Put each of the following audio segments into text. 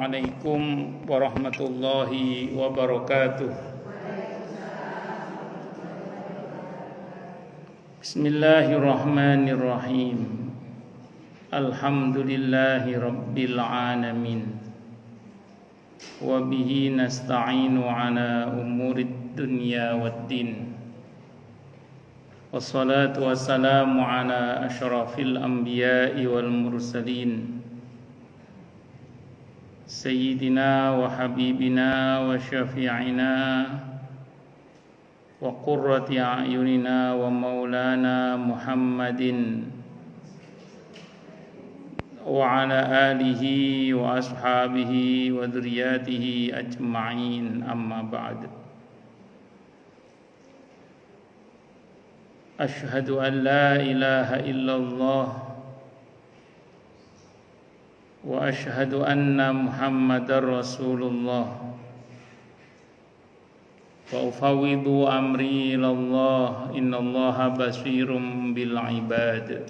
Assalamualaikum warahmatullahi wabarakatuh. Bismillahirrahmanirrahim. Alhamdulillahi rabbil alamin. Wa bihi nasta'inu ala umurid dunya waddin. Wassalatu wassalamu ala asyrafil anbiya'i wal mursalin. Sayyidina wa habibina wa syafi'ina wa qurrati a'yunina wa maulana Muhammadin wa ala alihi wa ashabihi wa dzurriyyatihi ajma'in, amma ba'd. Asyhadu an la ilaha illallah wa asyhadu anna Muhammadar Rasulullah wa ufawwidu amri ilallah innallaha basirum bil ibad.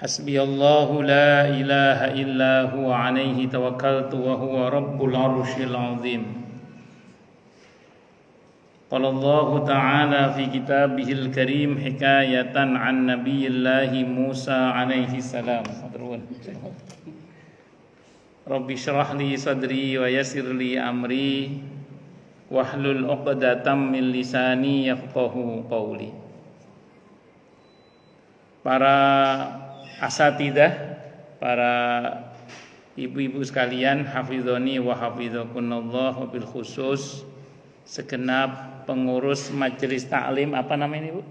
Hasbiyallahu la ilaha illa huwa alaihi tawakkaltu wa huwa rabbul arsyil azim. Qala Allah Ta'ala fi kitabihil karim hikayatan an nabiyillahi Musa alaihi salam. Rabbi syrah li sadri wa yassir li amri wahlul 'uqdatam min lisani yafqahu qawli. Para asatidah, para ibu-ibu sekalian, hafizoni wa hafizakunallah, wabil khusus segenap pengurus majelis taklim, apa namanya ini Bu?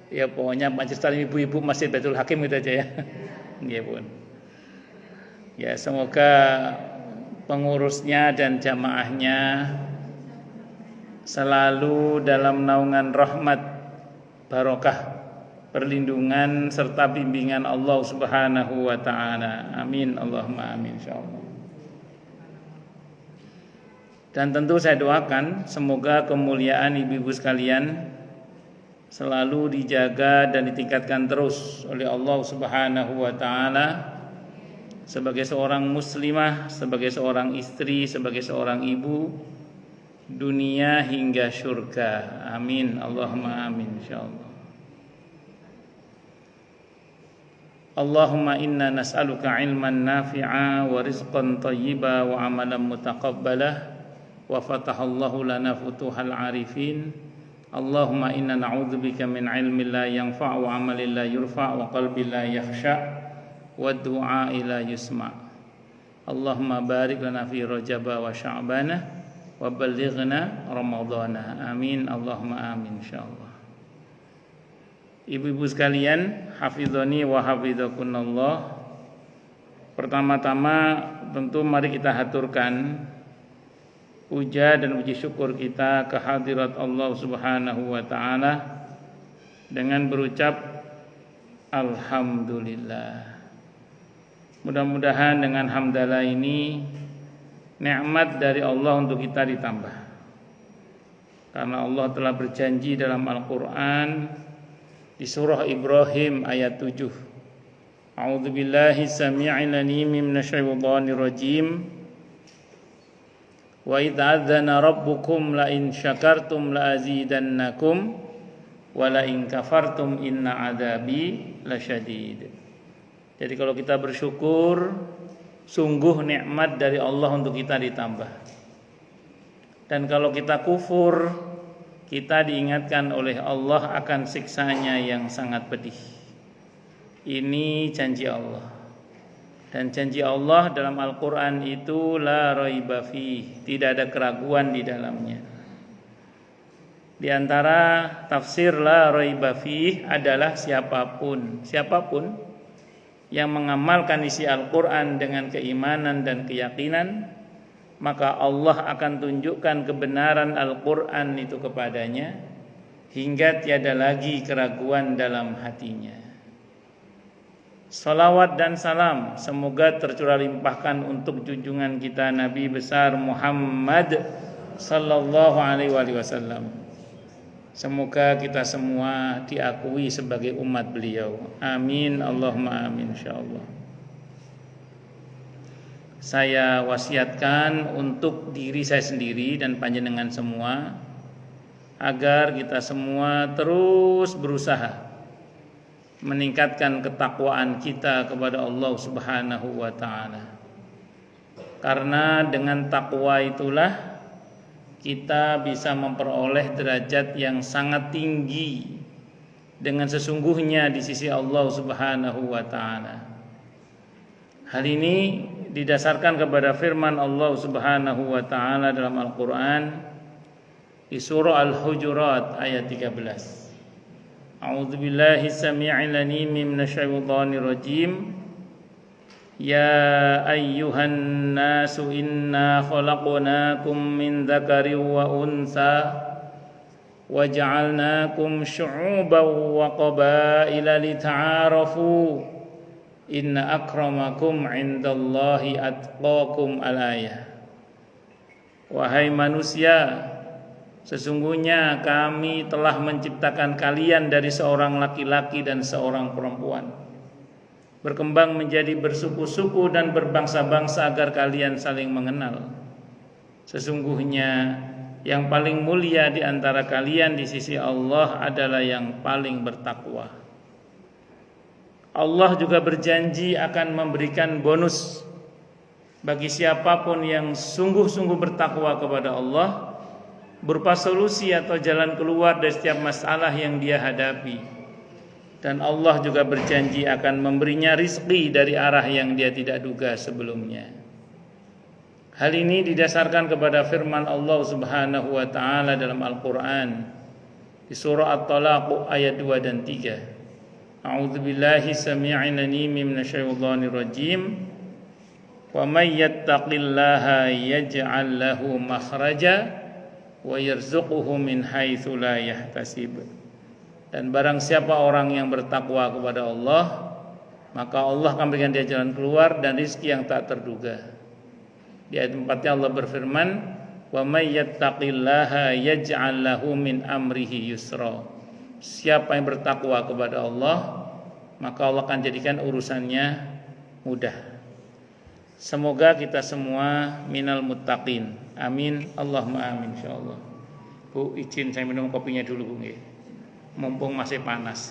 Ya pokoknya majelis taklim ibu-ibu Masjid Baitul Hakim gitu aja ya. Iya pun. Ya semoga pengurusnya dan jamaahnya selalu dalam naungan rahmat, barokah, perlindungan serta bimbingan Allah Subhanahu wa taala. Amin Allahumma amin insyaallah. Dan tentu saya doakan semoga kemuliaan ibu-ibu sekalian selalu dijaga dan ditingkatkan terus oleh Allah Subhanahu wa taala sebagai seorang muslimah, sebagai seorang istri, sebagai seorang ibu, dunia hingga surga. Amin Allahumma amin insyaallah. Allahumma inna nas'aluka ilman nafi'a wa rizqan thayyiba wa amalan mutaqabbalah wa fatahallahu lana futuhal arifin. Allahumma inna na'udzubika min ilmin la yanfa' wa amalin la yurfa' wa qalbin la yakhsha' wa du'a la yusma'. Allahumma barik lana fi Rajab wa Sya'ban wa ballighna Ramadhana. Amin Allahumma amin insyaallah. Ibu-ibu sekalian, hafizani wa hafizakunallah. Pertama-tama tentu mari kita haturkan puja dan puji syukur kita kehadirat Allah Subhanahu wa taala dengan berucap alhamdulillah. Mudah-mudahan dengan hamdalah ini nikmat dari Allah untuk kita ditambah. Karena Allah telah berjanji dalam Al-Qur'an di surah Ibrahim ayat 7. A'udzubillahi samii'il 'aliim minasyaitonir rajim. Wa idza adzana rabbukum la in syakartum la azidannakum wa la in kafartum inna adzabi lasyadid. Jadi kalau kita bersyukur, sungguh nikmat dari Allah untuk kita ditambah. Dan kalau kita kufur, kita diingatkan oleh Allah akan siksanya yang sangat pedih. Ini janji Allah. Dan janji Allah dalam Al-Quran itu la raiba fih, tidak ada keraguan di dalamnya. Di antara tafsir la raiba fih adalah siapapun yang mengamalkan isi Al-Quran dengan keimanan dan keyakinan, maka Allah akan tunjukkan kebenaran Al-Quran itu kepadanya hingga tiada lagi keraguan dalam hatinya. Salawat dan salam semoga tercurah limpahkan untuk junjungan kita Nabi besar Muhammad sallallahu alaihi wasallam. Semoga kita semua diakui sebagai umat beliau. Amin, Allahumma amin, insyaallah. Saya wasiatkan untuk diri saya sendiri dan panjenengan semua agar kita semua terus berusaha meningkatkan ketakwaan kita kepada Allah Subhanahu wa taala. Karena dengan takwa itulah kita bisa memperoleh derajat yang sangat tinggi dengan sesungguhnya di sisi Allah Subhanahu wa taala. Hal ini didasarkan kepada firman Allah Subhanahu wa taala dalam Al-Qur'an di surah Al-Hujurat ayat 13. A'udzubillahi samii'il 'aliim minasyaitonir rajim. Ya ayyuhan nasu inna khalaqnakum min dzakarin wa unsa wa ja'alnakum syu'uban wa qabaila lita'arafu inna akramakum 'indallahi atqakum al-ayah. Wahai manusia, sesungguhnya kami telah menciptakan kalian dari seorang laki-laki dan seorang perempuan, berkembang menjadi bersuku-suku dan berbangsa-bangsa agar kalian saling mengenal. Sesungguhnya yang paling mulia di antara kalian di sisi Allah adalah yang paling bertakwa. Allah juga berjanji akan memberikan bonus bagi siapapun yang sungguh-sungguh bertakwa kepada Allah, berupa solusi atau jalan keluar dari setiap masalah yang dia hadapi. Dan Allah juga berjanji akan memberinya rizki dari arah yang dia tidak duga sebelumnya. Hal ini didasarkan kepada firman Allah Subhanahu wa taala dalam Al-Qur'an di surah At-Talaq ayat 2 dan 3. A'udzubillahi samii'il 'aliim minasyaitonir rajim. Wa may yattaqillaha yaj'al lahu makhraja wa yarzuquhu min haitsu la yahtasib. Dan barang siapa orang yang bertakwa kepada Allah, maka Allah akan berikan dia jalan keluar dan rizki yang tak terduga. Di ayat 4 Allah berfirman, "Wa may yattaqillaha yaj'al lahu min amrihi yusra." Siapa yang bertakwa kepada Allah, maka Allah akan jadikan urusannya mudah. Semoga kita semua minal muttaqin. Amin, Allahumma amin insyaallah. Bu, izin saya minum kopinya dulu, Bu nggih. Mumpung masih panas.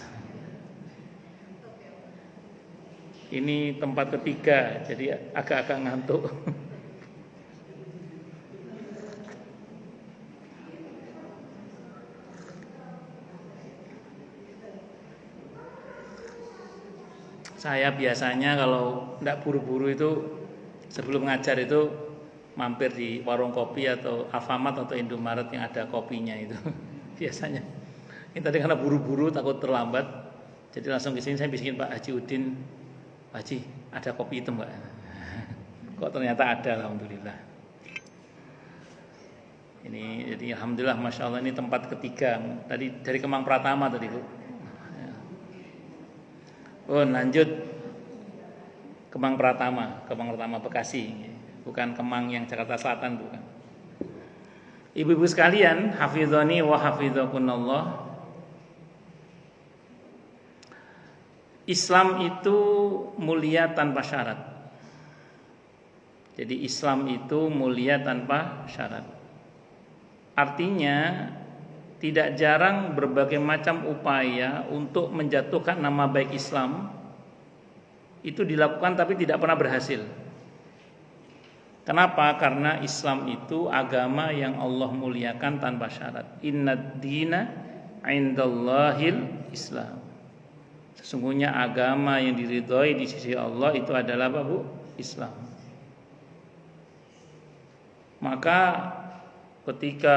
Ini tempat ketiga, jadi agak-agak ngantuk. Saya biasanya kalau tidak buru-buru itu sebelum ngajar itu mampir di warung kopi atau Alfamart atau Indomaret yang ada kopinya itu biasanya. Ini tadi karena buru-buru takut terlambat, jadi langsung ke sini saya bisikin Pak Haji Udin, Pak Haji ada kopi hitam Pak? Kok ternyata ada, alhamdulillah. Ini jadi alhamdulillah, masya Allah, ini tempat ketiga. Tadi dari Kemang Pratama tadi Bu. Oh lanjut Kemang Pratama Bekasi, bukan Kemang yang Jakarta Selatan, bukan. Ibu-ibu sekalian, hafizani wa hafizakunallah. Islam itu mulia tanpa syarat. Jadi Islam itu mulia tanpa syarat. Artinya tidak jarang berbagai macam upaya untuk menjatuhkan nama baik Islam itu dilakukan tapi tidak pernah berhasil. Kenapa? Karena Islam itu agama yang Allah muliakan tanpa syarat. Innad dina 'indallahil Islam. Sesungguhnya agama yang diridhoi di sisi Allah itu adalah apa, Bu? Islam. Maka ketika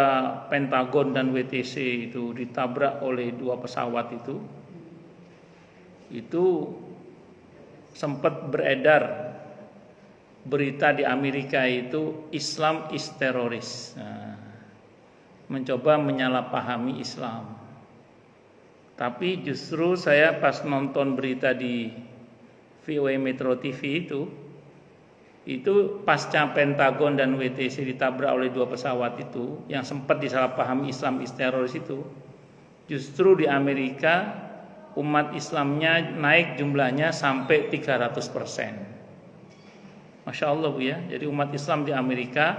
Pentagon dan WTC itu ditabrak oleh dua pesawat itu sempat beredar berita di Amerika itu Islam is teroris. Nah, mencoba menyalahpahami Islam. Tapi justru saya pas nonton berita di VOA Metro TV itu pasca Pentagon dan WTC ditabrak oleh dua pesawat itu yang sempat disalahpahami Islam is teroris Justru di Amerika umat Islamnya naik jumlahnya sampai 300%. Masya Allah Bu ya. Jadi umat Islam di Amerika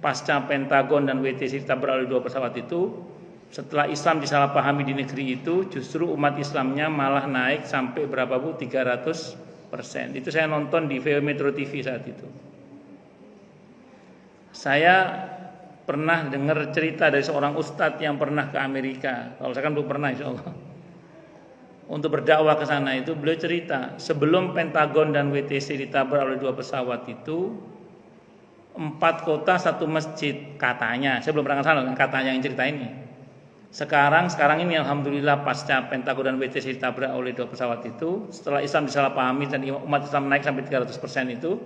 pasca Pentagon dan WTC ditabrak oleh 2 pesawat itu, setelah Islam disalahpahami di negeri itu, justru umat Islamnya malah naik sampai berapa Bu? 300%. Itu saya nonton di VO Metro TV saat itu. Saya pernah dengar cerita dari seorang ustadz yang pernah ke Amerika. Kalau saya kan belum pernah insya Allah. Untuk berdakwah ke sana itu, beliau cerita sebelum Pentagon dan WTC ditabrak oleh 2 pesawat itu, 4 kota 1 masjid katanya. Saya belum pernah ke sana, katanya yang cerita ini. Sekarang ini alhamdulillah pasca Pentagon dan WTC ditabrak oleh 2 pesawat itu, setelah Islam disalahpahami dan umat Islam naik sampai 300% itu,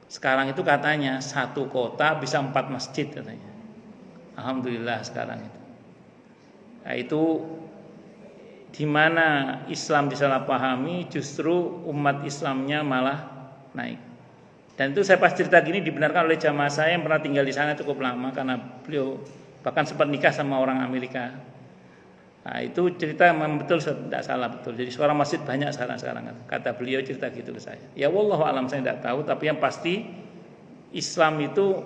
sekarang itu katanya 1 kota bisa 4 masjid katanya. Alhamdulillah sekarang itu. Nah, itu di mana Islam disalahpahami, justru umat Islamnya malah naik. Dan itu saya pas cerita gini dibenarkan oleh jamaah saya yang pernah tinggal di sana cukup lama, karena beliau bahkan sempat nikah sama orang Amerika. Nah, itu cerita memang betul, tidak salah betul. Jadi suara masjid banyak sekarang. Kata beliau cerita gitu ke saya. Ya wallahu alam, saya tidak tahu, tapi yang pasti Islam itu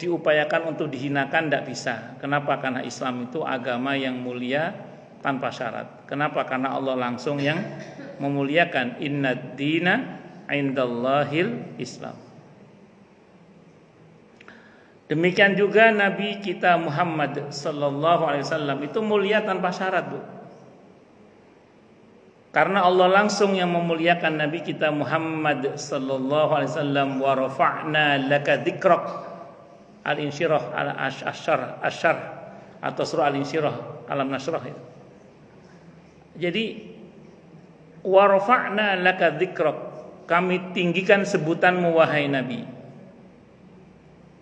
diupayakan untuk dihinakan tidak bisa. Kenapa? Karena Islam itu agama yang mulia tanpa syarat. Kenapa? Karena Allah langsung yang memuliakan. Innad dina indallahil Islam. Demikian juga Nabi kita Muhammad sallallahu alaihi wasallam itu mulia tanpa syarat, Bu. Karena Allah langsung yang memuliakan Nabi kita Muhammad sallallahu alaihi wasallam, wa rafa'na laka dzikrak. Al-Insyirah al-Asyar atau surah Al-Insyirah, Alam Nasrah itu. Jadi wa rafa'na laka dzikrak, kami tinggikan sebutanmu wahai Nabi.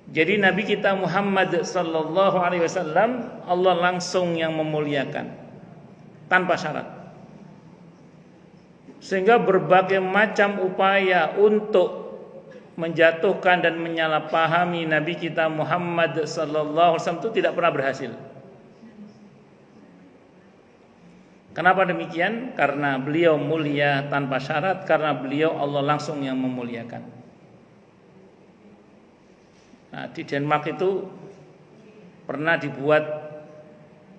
Jadi Nabi kita Muhammad sallallahu alaihi wasallam Allah langsung yang memuliakan tanpa syarat. Sehingga berbagai macam upaya untuk menjatuhkan dan menyalahpahami Nabi kita Muhammad sallallahu alaihi wasallam itu tidak pernah berhasil. Kenapa demikian? Karena beliau mulia tanpa syarat, karena beliau Allah langsung yang memuliakan. Nah, di Denmark itu pernah dibuat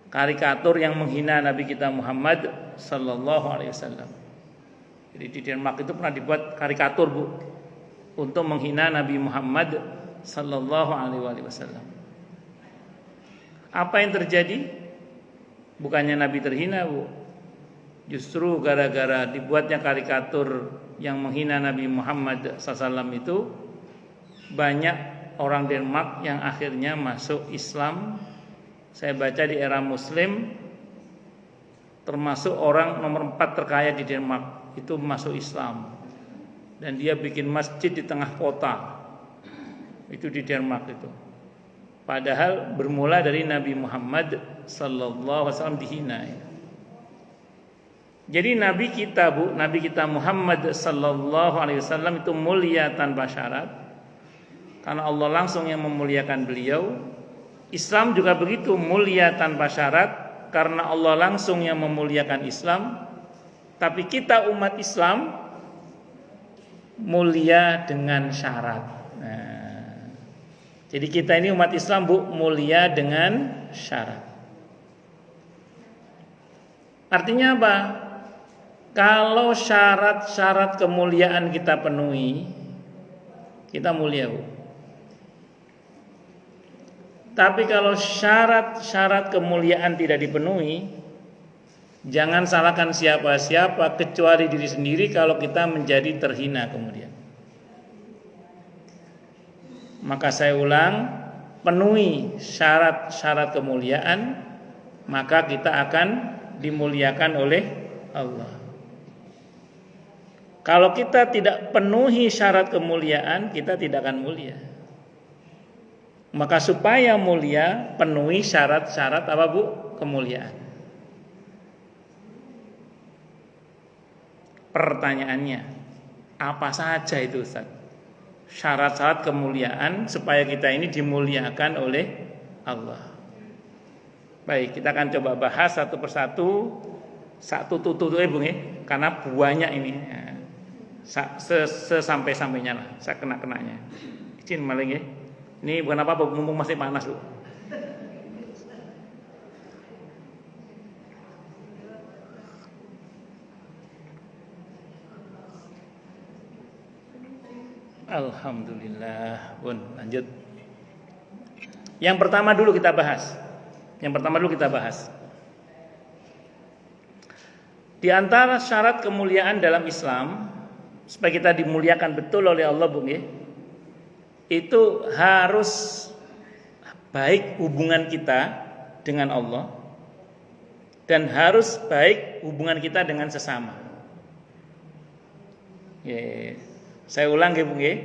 karikatur yang menghina Nabi kita Muhammad sallallahu alaihi wasallam. Jadi di Denmark itu pernah dibuat karikatur, Bu, untuk menghina Nabi Muhammad sallallahu alaihi wasallam. Apa yang terjadi? Bukannya Nabi terhina, Bu. Justru gara-gara dibuatnya karikatur yang menghina Nabi Muhammad SAW itu, banyak orang Denmark yang akhirnya masuk Islam. Saya baca di era Muslim, termasuk orang nomor 4 terkaya di Denmark itu masuk Islam. Dan dia bikin masjid di tengah kota. Itu di Denmark itu. Padahal bermula dari Nabi Muhammad sallallahu alaihi wasallam dihina. Jadi Nabi kita, Bu, Nabi kita Muhammad sallallahu alaihi wasallam itu mulia tanpa syarat. Karena Allah langsung yang memuliakan beliau. Islam juga begitu, mulia tanpa syarat karena Allah langsung yang memuliakan Islam. Tapi kita umat Islam mulia dengan syarat. Nah, jadi kita ini umat Islam, Bu, mulia dengan syarat. Artinya apa? Kalau syarat-syarat kemuliaan kita penuhi, kita mulia, Bu. Tapi kalau syarat-syarat kemuliaan tidak dipenuhi, jangan salahkan siapa-siapa kecuali diri sendiri kalau kita menjadi terhina kemudian. Maka saya ulang, penuhi syarat-syarat kemuliaan, maka kita akan dimuliakan oleh Allah. Kalau kita tidak penuhi syarat kemuliaan, kita tidak akan mulia. Maka supaya mulia, penuhi syarat-syarat apa, Bu? Kemuliaan. Pertanyaannya, apa saja itu, Ustaz? Syarat-syarat kemuliaan supaya kita ini dimuliakan oleh Allah. Baik, kita akan coba bahas satu persatu, satu tutu Bung ya, karena banyak ini. Sesampai-sampainya lah, saya kena-kenanya. Izin maling ya. Ini bukan apa-apa, mumpung masih panas, Bu. Alhamdulillah, Bun, lanjut. Yang pertama dulu kita bahas. Di antara syarat kemuliaan dalam Islam, supaya kita dimuliakan betul oleh Allah, Bung ya, itu harus baik hubungan kita dengan Allah dan harus baik hubungan kita dengan sesama. Ya, saya ulang ya, Bung ya.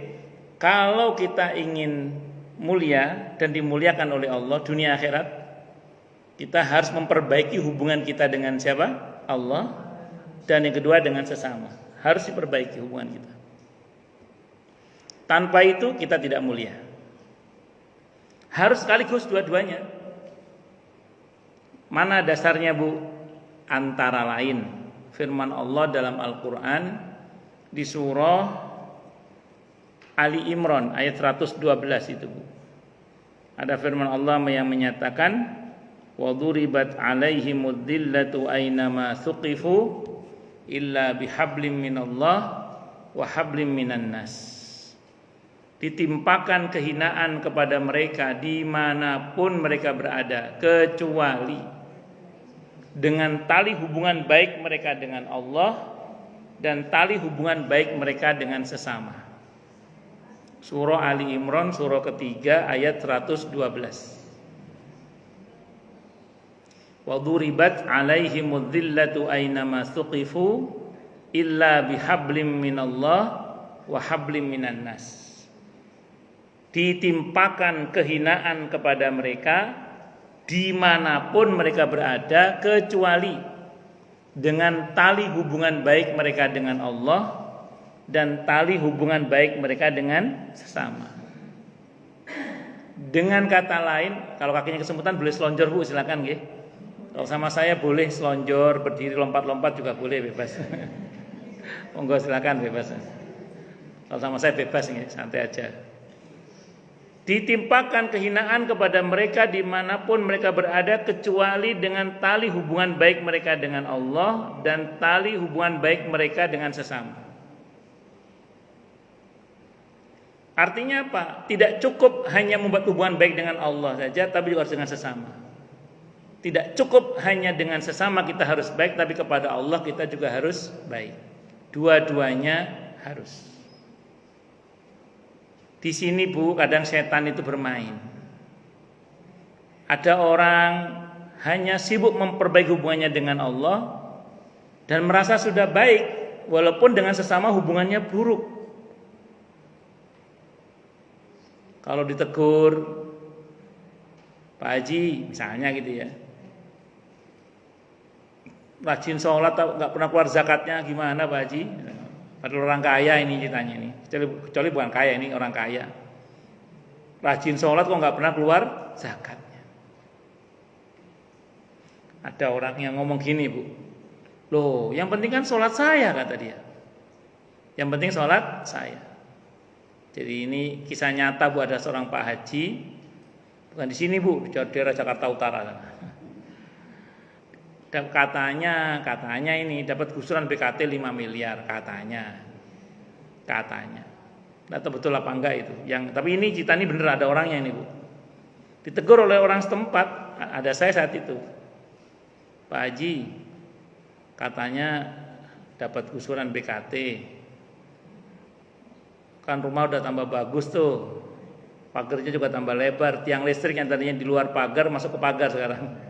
Kalau kita ingin mulia dan dimuliakan oleh Allah dunia akhirat, kita harus memperbaiki hubungan kita dengan siapa? Allah. Dan yang kedua dengan sesama. Harus diperbaiki hubungan kita. Tanpa itu kita tidak mulia. Harus sekaligus dua-duanya. Mana dasarnya, Bu? Antara lain firman Allah dalam Al-Quran di surah Ali Imran ayat 112 itu, Bu. Ada firman Allah yang menyatakan, وَضُرِبَتْ عَلَيْهِمُ الذِّلَّةُ أَيْنَمَا ثُقِفُوا إِلَّا بِحَبْلٍ مِّنَ اللَّهِ وَحَبْلٍ مِّنَ النَّاسِ. Ditimpakan kehinaan kepada mereka dimanapun mereka berada, kecuali dengan tali hubungan baik mereka dengan Allah dan tali hubungan baik mereka dengan sesama. Surah Ali Imran, surah ketiga ayat 112. وَضُرِبَتْ عَلَيْهِمُ الذِّلَّةُ أَيْنَمَا ثُقِفُوا إِلَّا بِحَبْلٍ مِّنَ اللَّهِ وَحَبْلٍ مِّنَ النَّاسِ. Ditimpakan kehinaan kepada mereka dimanapun mereka berada, kecuali dengan tali hubungan baik mereka dengan Allah dan tali hubungan baik mereka dengan sesama. Dengan kata lain, kalau kakinya kesemutan boleh selonjor, Bu, silakan nggih. Kalau sama saya boleh selonjor, berdiri, lompat-lompat juga boleh, bebas. Monggo silakan, bebas. Kalau sama saya bebas nggih, santai aja. Ditimpakan kehinaan kepada mereka dimanapun mereka berada, kecuali dengan tali hubungan baik mereka dengan Allah dan tali hubungan baik mereka dengan sesama. Artinya apa? Tidak cukup hanya membuat hubungan baik dengan Allah saja, tapi juga harus dengan sesama. Tidak cukup hanya dengan sesama kita harus baik, tapi kepada Allah kita juga harus baik. Dua-duanya harus. Di sini, Bu, kadang setan itu bermain. Ada orang hanya sibuk memperbaiki hubungannya dengan Allah dan merasa sudah baik, walaupun dengan sesama hubungannya buruk. Kalau ditegur, Pak Haji misalnya gitu ya, rajin sholat nggak pernah keluar zakatnya, gimana Pak Haji? Padahal orang kaya ini ceritanya ini, kecuali bukan kaya, ini orang kaya. Rajin sholat kok nggak pernah keluar zakatnya. Ada orang yang ngomong gini, Bu, loh yang penting kan sholat saya, kata dia. Yang penting sholat saya. Jadi ini kisah nyata, Bu, ada seorang Pak Haji, bukan di sini, Bu, di daerah Jakarta Utara. Dan katanya ini dapat gusuran BKT 5 miliar katanya. Nggak tahu betul apa enggak itu. Tapi ini cerita ini bener, ada orangnya ini, Bu. Ditegur oleh orang setempat, ada saya saat itu. Pak Haji, katanya dapat gusuran BKT. Kan rumah udah tambah bagus tuh. Pagarnya juga tambah lebar, tiang listrik yang tadinya di luar pagar masuk ke pagar sekarang.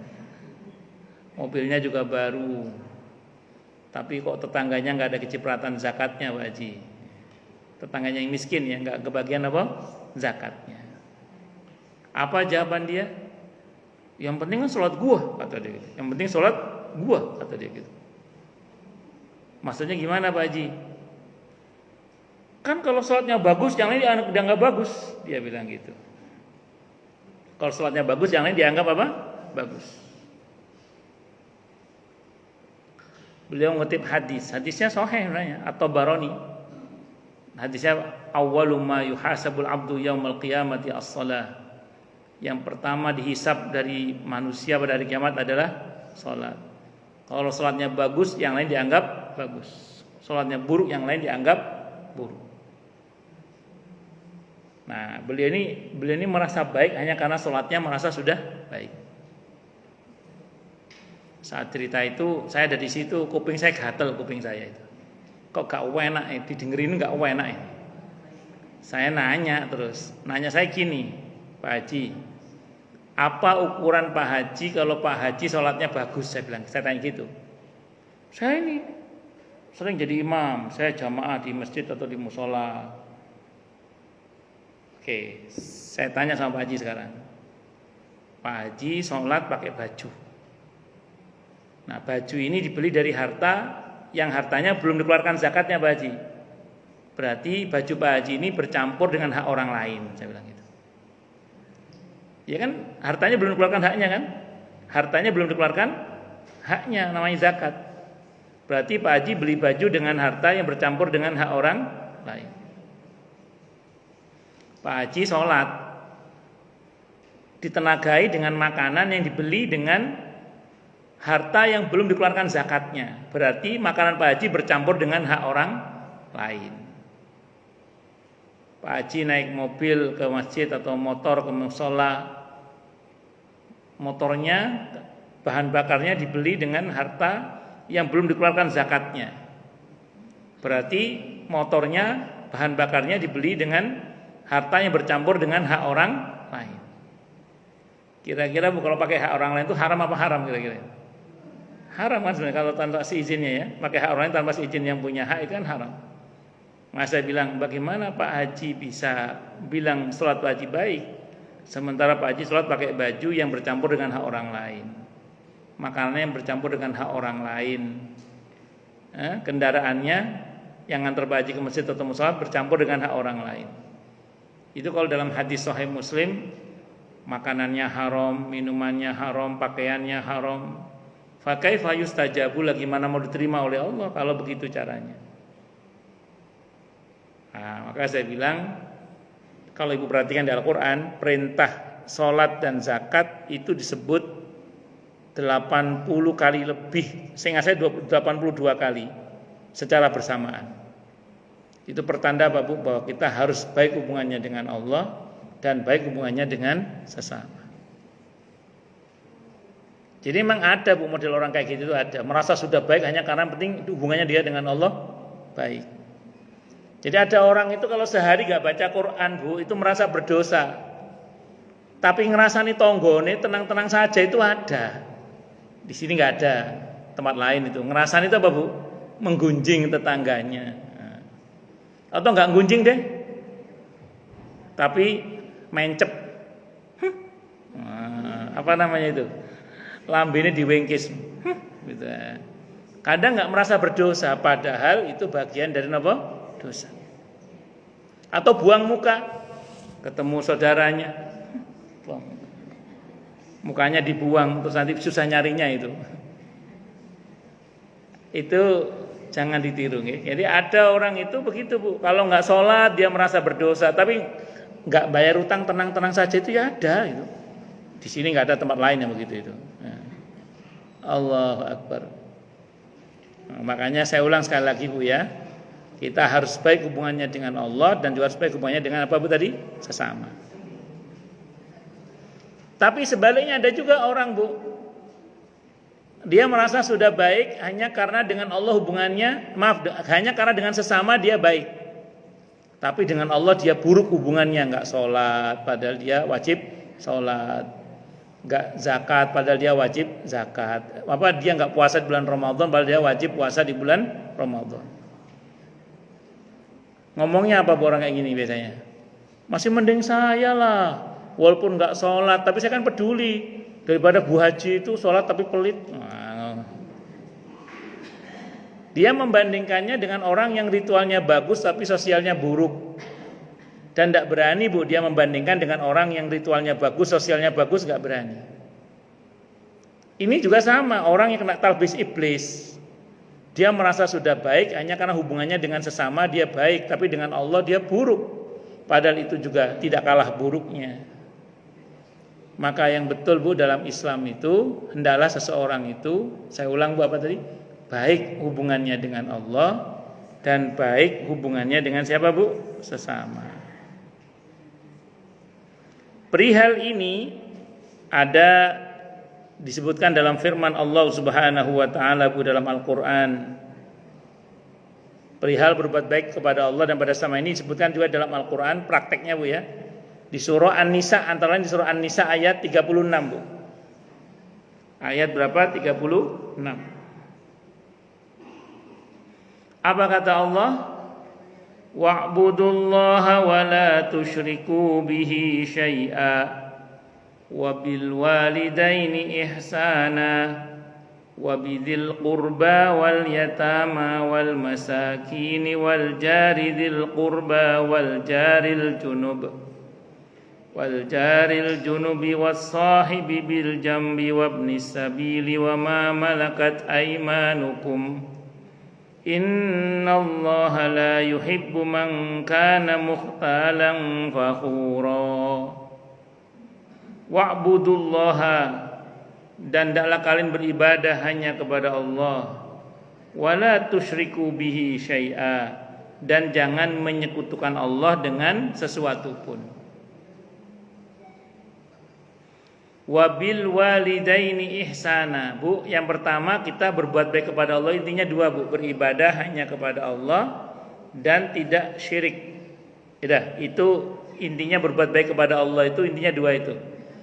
Mobilnya juga baru. Tapi kok tetangganya nggak ada kecipratan zakatnya, Pak Haji. Tetangganya yang miskin ya, nggak kebagian apa? Zakatnya. Apa jawaban dia? Yang penting kan sholat gua, kata dia. Yang penting sholat gua, kata dia gitu. Maksudnya gimana, Pak Haji? Kan kalau sholatnya bagus, yang lain dianggap bagus, dia bilang gitu. Kalau sholatnya bagus, yang lain dianggap apa? Bagus. Beliau ngutip hadis. Hadisnya sahih sebenarnya atau Baroni. Hadisnya awwalu ma yuhasabul abdu yaumal qiyamati as-shalah. Yang pertama dihisab dari manusia pada hari kiamat adalah salat. Kalau salatnya bagus, yang lain dianggap bagus. Salatnya buruk, yang lain dianggap buruk. Nah, beliau ini merasa baik hanya karena salatnya merasa sudah baik. Saat cerita itu, saya ada di situ, kuping saya gatel kuping saya itu. Kok gak enak ya, didengerin gak enak ya. Saya nanya saya gini, Pak Haji, apa ukuran Pak Haji kalau Pak Haji sholatnya bagus? Saya tanya gitu. Saya ini sering jadi imam, saya jamaah di masjid atau di musola. Oke, saya tanya sama Pak Haji sekarang. Pak Haji sholat pakai baju. Nah, baju ini dibeli dari harta yang hartanya belum dikeluarkan zakatnya Pak Haji. Berarti baju Pak Haji ini bercampur dengan hak orang lain, saya bilang gitu. Ya kan, hartanya belum dikeluarkan haknya kan? Hartanya belum dikeluarkan haknya, namanya zakat. Berarti Pak Haji beli baju dengan harta yang bercampur dengan hak orang lain. Pak Haji sholat ditenagai dengan makanan yang dibeli dengan harta yang belum dikeluarkan zakatnya. Berarti makanan Pak Haji bercampur dengan hak orang lain. Pak Haji naik mobil ke masjid atau motor ke musola, motornya bahan bakarnya dibeli dengan harta yang belum dikeluarkan zakatnya. Berarti motornya bahan bakarnya dibeli dengan harta yang bercampur dengan hak orang lain. Kira-kira kalau pakai hak orang lain itu haram apa haram kira-kira? Haram kan sebenarnya kalau tanpa seizinnya ya. Pakai hak orang lain tanpa seizin yang punya hak itu kan haram. Maka saya bilang, bagaimana Pak Haji bisa bilang sholat Pak Haji baik, sementara Pak Haji sholat pakai baju yang bercampur dengan hak orang lain, makanannya yang bercampur dengan hak orang lain, kendaraannya yang ngantar Pak Haji ke masjid atau musola bercampur dengan hak orang lain. Itu kalau dalam hadis Sahih Muslim, makanannya haram, minumannya haram, pakaiannya haram. Fa kaifa yustajabu, lagi mana mau diterima oleh Allah kalau begitu caranya. Nah, maka saya bilang, kalau ibu perhatikan di Al-Quran, perintah sholat dan zakat itu disebut 80 kali lebih, sehingga saya 82 kali secara bersamaan. Itu pertanda Bu, bahwa kita harus baik hubungannya dengan Allah dan baik hubungannya dengan sesama. Jadi memang ada Bu model orang kayak gitu, itu ada. Merasa sudah baik hanya karena penting hubungannya dia dengan Allah baik. Jadi ada orang itu kalau sehari gak baca Quran Bu, itu merasa berdosa. Tapi ngerasani tonggone tenang-tenang saja itu ada. Di sini gak ada tempat lain itu. Ngerasani itu apa Bu? Menggunjing tetangganya. Atau gak gunjing deh, tapi mencep. Apa namanya itu? Lambene diwengkis. Gitu. Kadang gak merasa berdosa, padahal itu bagian dari apa? Dosa. Atau buang muka, ketemu saudaranya, mukanya dibuang, terus nanti susah nyarinya itu jangan ditiru. Jadi ada orang itu begitu Bu, kalau nggak sholat dia merasa berdosa, tapi nggak bayar utang tenang-tenang saja itu ya ada itu. Di sini nggak ada tempat lain yang begitu itu. Allahu Akbar. Makanya saya ulang sekali lagi Bu ya. Kita harus baik hubungannya dengan Allah dan juga harus baik hubungannya dengan apa Bu tadi? Sesama. Tapi sebaliknya ada juga orang Bu, dia merasa sudah baik hanya karena dengan Allah hubungannya, hanya karena dengan sesama dia baik. Tapi dengan Allah dia buruk hubungannya, enggak sholat padahal dia wajib sholat, enggak zakat padahal dia wajib zakat. Dia enggak puasa di bulan Ramadan padahal dia wajib puasa di bulan Ramadan. Ngomongnya apa Bu orang kayak gini biasanya? Masih mending saya lah, walaupun nggak sholat, tapi saya kan peduli daripada Bu Haji itu sholat tapi pelit. Dia membandingkannya dengan orang yang ritualnya bagus tapi sosialnya buruk, dan tidak berani Bu dia membandingkan dengan orang yang ritualnya bagus, sosialnya bagus, nggak berani. Ini juga sama, orang yang kena talbis iblis. Dia merasa sudah baik hanya karena hubungannya dengan sesama dia baik, tapi dengan Allah dia buruk. Padahal itu juga tidak kalah buruknya. Maka yang betul Bu dalam Islam itu, hendaklah seseorang itu, saya ulang Bu apa tadi? Baik hubungannya dengan Allah dan baik hubungannya dengan siapa Bu? Sesama. Perihal ini ada disebutkan dalam firman Allah Subhanahu wa taala Bu dalam Al-Qur'an. Perihal berbuat baik kepada Allah dan pada sesama ini disebutkan juga dalam Al-Qur'an prakteknya Bu ya. Di surah An-Nisa, antara lain di surah An-Nisa ayat 36 Bu. Ayat berapa? 36. Apa kata Allah? Wa'budullaha wa la tusyriku bihi syai'a وبالوالدين إحسانا وبذي القربى واليتامى والمساكين والجار ذي القربى والجار الجنب والصاحب بالجنب وابن السبيل وما ملكت أيمانكم إن الله لا يحب من كان مختالا فخورا. Wa'budullaha, dan hendaklah kalian beribadah hanya kepada Allah. Wala tusyriku bihi syai'a, dan jangan menyekutukan Allah dengan sesuatu pun. Wabil walidaini ihsana. Bu, yang pertama kita berbuat baik kepada Allah intinya dua Bu, beribadah hanya kepada Allah dan tidak syirik. Itu intinya berbuat baik kepada Allah itu intinya dua itu.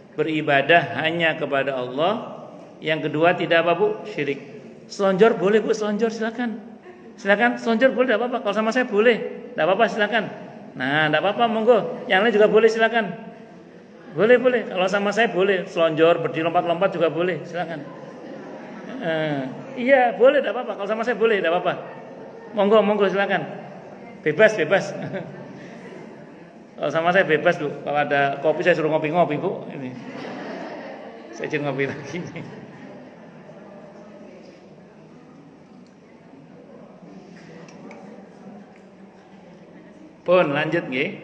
Beribadah hanya kepada Allah. Yang kedua tidak apa Bu? Syirik. Selonjor boleh Bu, selonjor silakan. Silakan selonjor boleh, tidak apa-apa. Kalau sama saya boleh, tidak apa-apa silakan. Nah, tidak apa-apa monggo. Yang lain juga boleh silakan. Boleh. Kalau sama saya boleh. Selonjor, berdiri lompat-lompat juga boleh, silakan. Iya boleh, tidak apa-apa. Kalau sama saya boleh, tidak apa-apa. Monggo silakan. Bebas. Kalau sama saya bebas Bu. Kalau ada kopi saya suruh ngopi-ngopi Bu. Ini. Saya izin ngopi lagi. Pun lanjut nggih.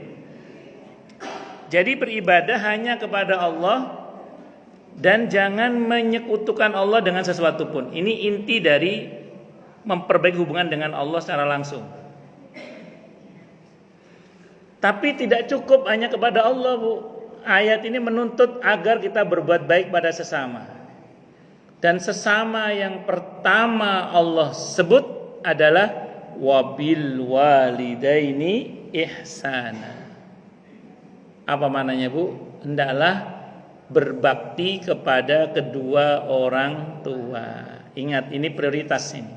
Jadi beribadah hanya kepada Allah dan jangan menyekutukan Allah dengan sesuatu pun. Ini inti dari memperbaiki hubungan dengan Allah secara langsung. Tapi tidak cukup hanya kepada Allah Bu. Ayat ini menuntut agar kita berbuat baik pada sesama. Dan sesama yang pertama Allah sebut adalah wabil walidaini ihsana. Apa maknanya Bu? Hendaklah berbakti kepada kedua orang tua. Ingat ini prioritas ini.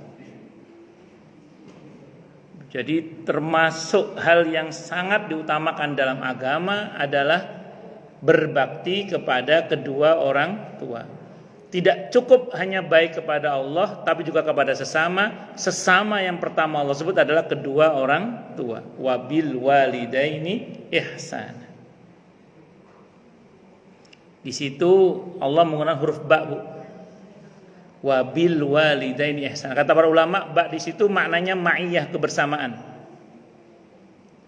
Jadi termasuk hal yang sangat diutamakan dalam agama adalah berbakti kepada kedua orang tua. Tidak cukup hanya baik kepada Allah, tapi juga kepada sesama. Sesama yang pertama Allah sebut adalah kedua orang tua. Wabil walidaini ihsana. Di situ Allah menggunakan huruf ba Bu. Wabil walidaini ihsana. Kata para ulama, ba di situ maknanya ma'iyah, kebersamaan.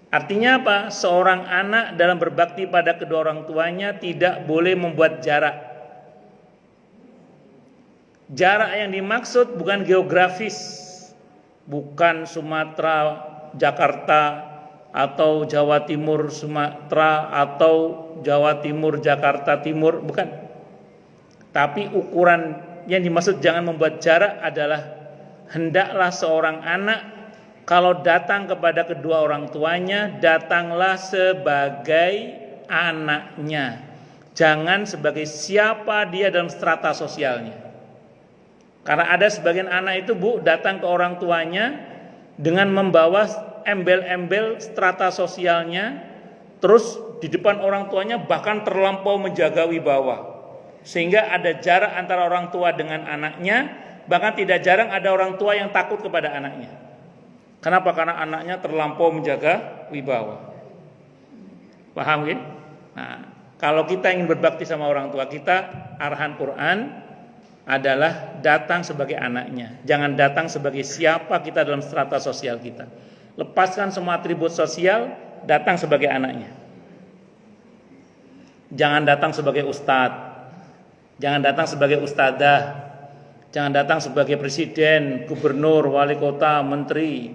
Artinya apa? Seorang anak dalam berbakti pada kedua orang tuanya tidak boleh membuat jarak. Jarak yang dimaksud bukan geografis, bukan Sumatera, Jakarta, atau Jawa Timur, Sumatera, atau Jawa Timur, Jakarta Timur, bukan. Tapi ukuran yang dimaksud jangan membuat jarak adalah hendaklah seorang anak kalau datang kepada kedua orang tuanya, datanglah sebagai anaknya. Jangan sebagai siapa dia dalam strata sosialnya. Karena ada sebagian anak itu Bu datang ke orang tuanya dengan membawa embel-embel strata sosialnya, terus di depan orang tuanya bahkan terlampau menjaga wibawa, sehingga ada jarak antara orang tua dengan anaknya. Bahkan tidak jarang ada orang tua yang takut kepada anaknya. Kenapa? Karena anaknya terlampau menjaga wibawa. Paham kan? Nah, kalau kita ingin berbakti sama orang tua kita, arahan Quran adalah datang sebagai anaknya. Jangan datang sebagai siapa kita dalam strata sosial kita. Lepaskan semua atribut sosial, datang sebagai anaknya. Jangan datang sebagai ustadz, jangan datang sebagai ustadzah, jangan datang sebagai presiden, gubernur, wali kota, menteri.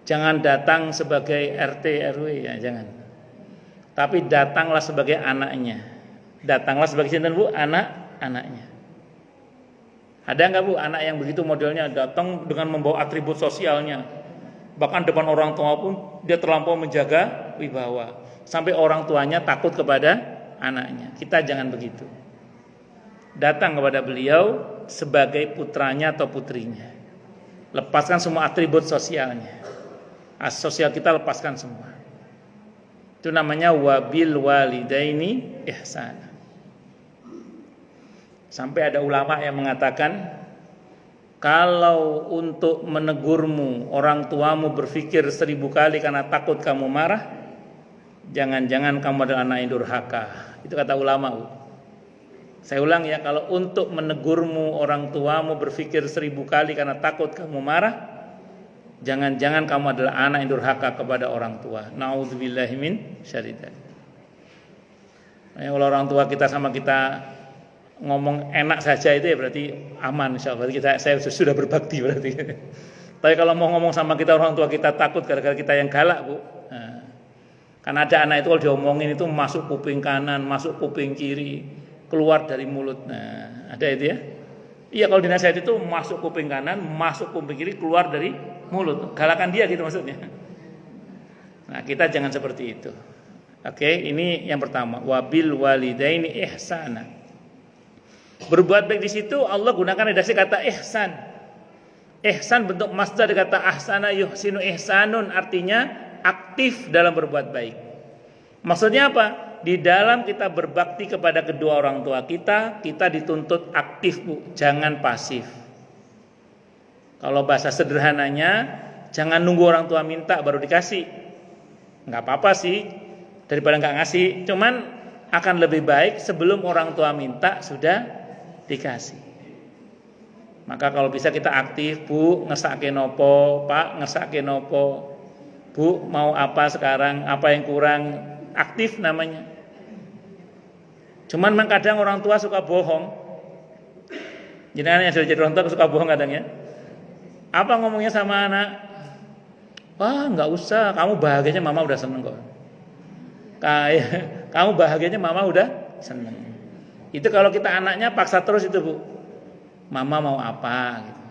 Jangan datang sebagai RT, RW, ya jangan. Tapi datanglah sebagai anaknya. Datanglah sebagai sinten Bu? Anaknya. Ada nggak Bu anak yang begitu modelnya, datang dengan membawa atribut sosialnya, bahkan depan orang tua pun dia terlampau menjaga wibawa, sampai orang tuanya takut kepada anaknya. Kita jangan begitu. Datang kepada beliau sebagai putranya atau putrinya. Lepaskan semua atribut sosialnya. Sosial kita lepaskan semua. Itu namanya wabil walidaini ihsana. Sampai ada ulama yang mengatakan, kalau untuk menegurmu orang tuamu berpikir 1000 kali karena takut kamu marah, jangan-jangan kamu adalah anak yang durhaka. Itu kata ulama. Saya ulang ya, kalau untuk menegurmu orang tuamu berpikir 1000 kali karena takut kamu marah, jangan-jangan kamu adalah anak yang durhaka kepada orang tua. Nauzubillahi min syarri dzalik. Kalau orang tua kita sama kita ngomong enak saja itu ya berarti aman, insyaallah. Saya sudah berbakti berarti. Tapi kalau mau ngomong sama kita orang tua kita takut gara-gara kita yang galak, Bu. Nah, karena ada anak itu kalau diomongin itu masuk kuping kanan, masuk kuping kiri, keluar dari mulut. Nah, ada itu ya. Iya, kalau dinasihat itu masuk kuping kanan, masuk kuping kiri, keluar dari mulut. Galakan dia gitu maksudnya. Nah, kita jangan seperti itu. Oke, ini yang pertama, wabil walidaini ihsana. Berbuat baik di situ Allah gunakan redaksi kata ihsan. Ihsan bentuk masdar kata ahsana yuhsinu ihsanun, artinya aktif dalam berbuat baik. Maksudnya apa? Di dalam kita berbakti kepada kedua orang tua kita dituntut aktif, Bu, jangan pasif. Kalau bahasa sederhananya, jangan nunggu orang tua minta baru dikasih. Enggak apa-apa sih daripada enggak ngasih, cuman akan lebih baik sebelum orang tua minta sudah dikasih. Maka kalau bisa kita aktif, Bu, ngesake nopo, Pak, ngesake nopo, Bu, mau apa sekarang, apa yang kurang, aktif namanya. Cuman memang kadang orang tua suka bohong. Jenengan yang sudah jadi orang tua suka bohong kadang ya. Apa ngomongnya sama anak? Wah, nggak usah, kamu bahagianya mama udah seneng kok. Kayak kamu bahagianya mama udah seneng. Itu kalau kita anaknya paksa terus itu, Bu. Mama mau apa gitu.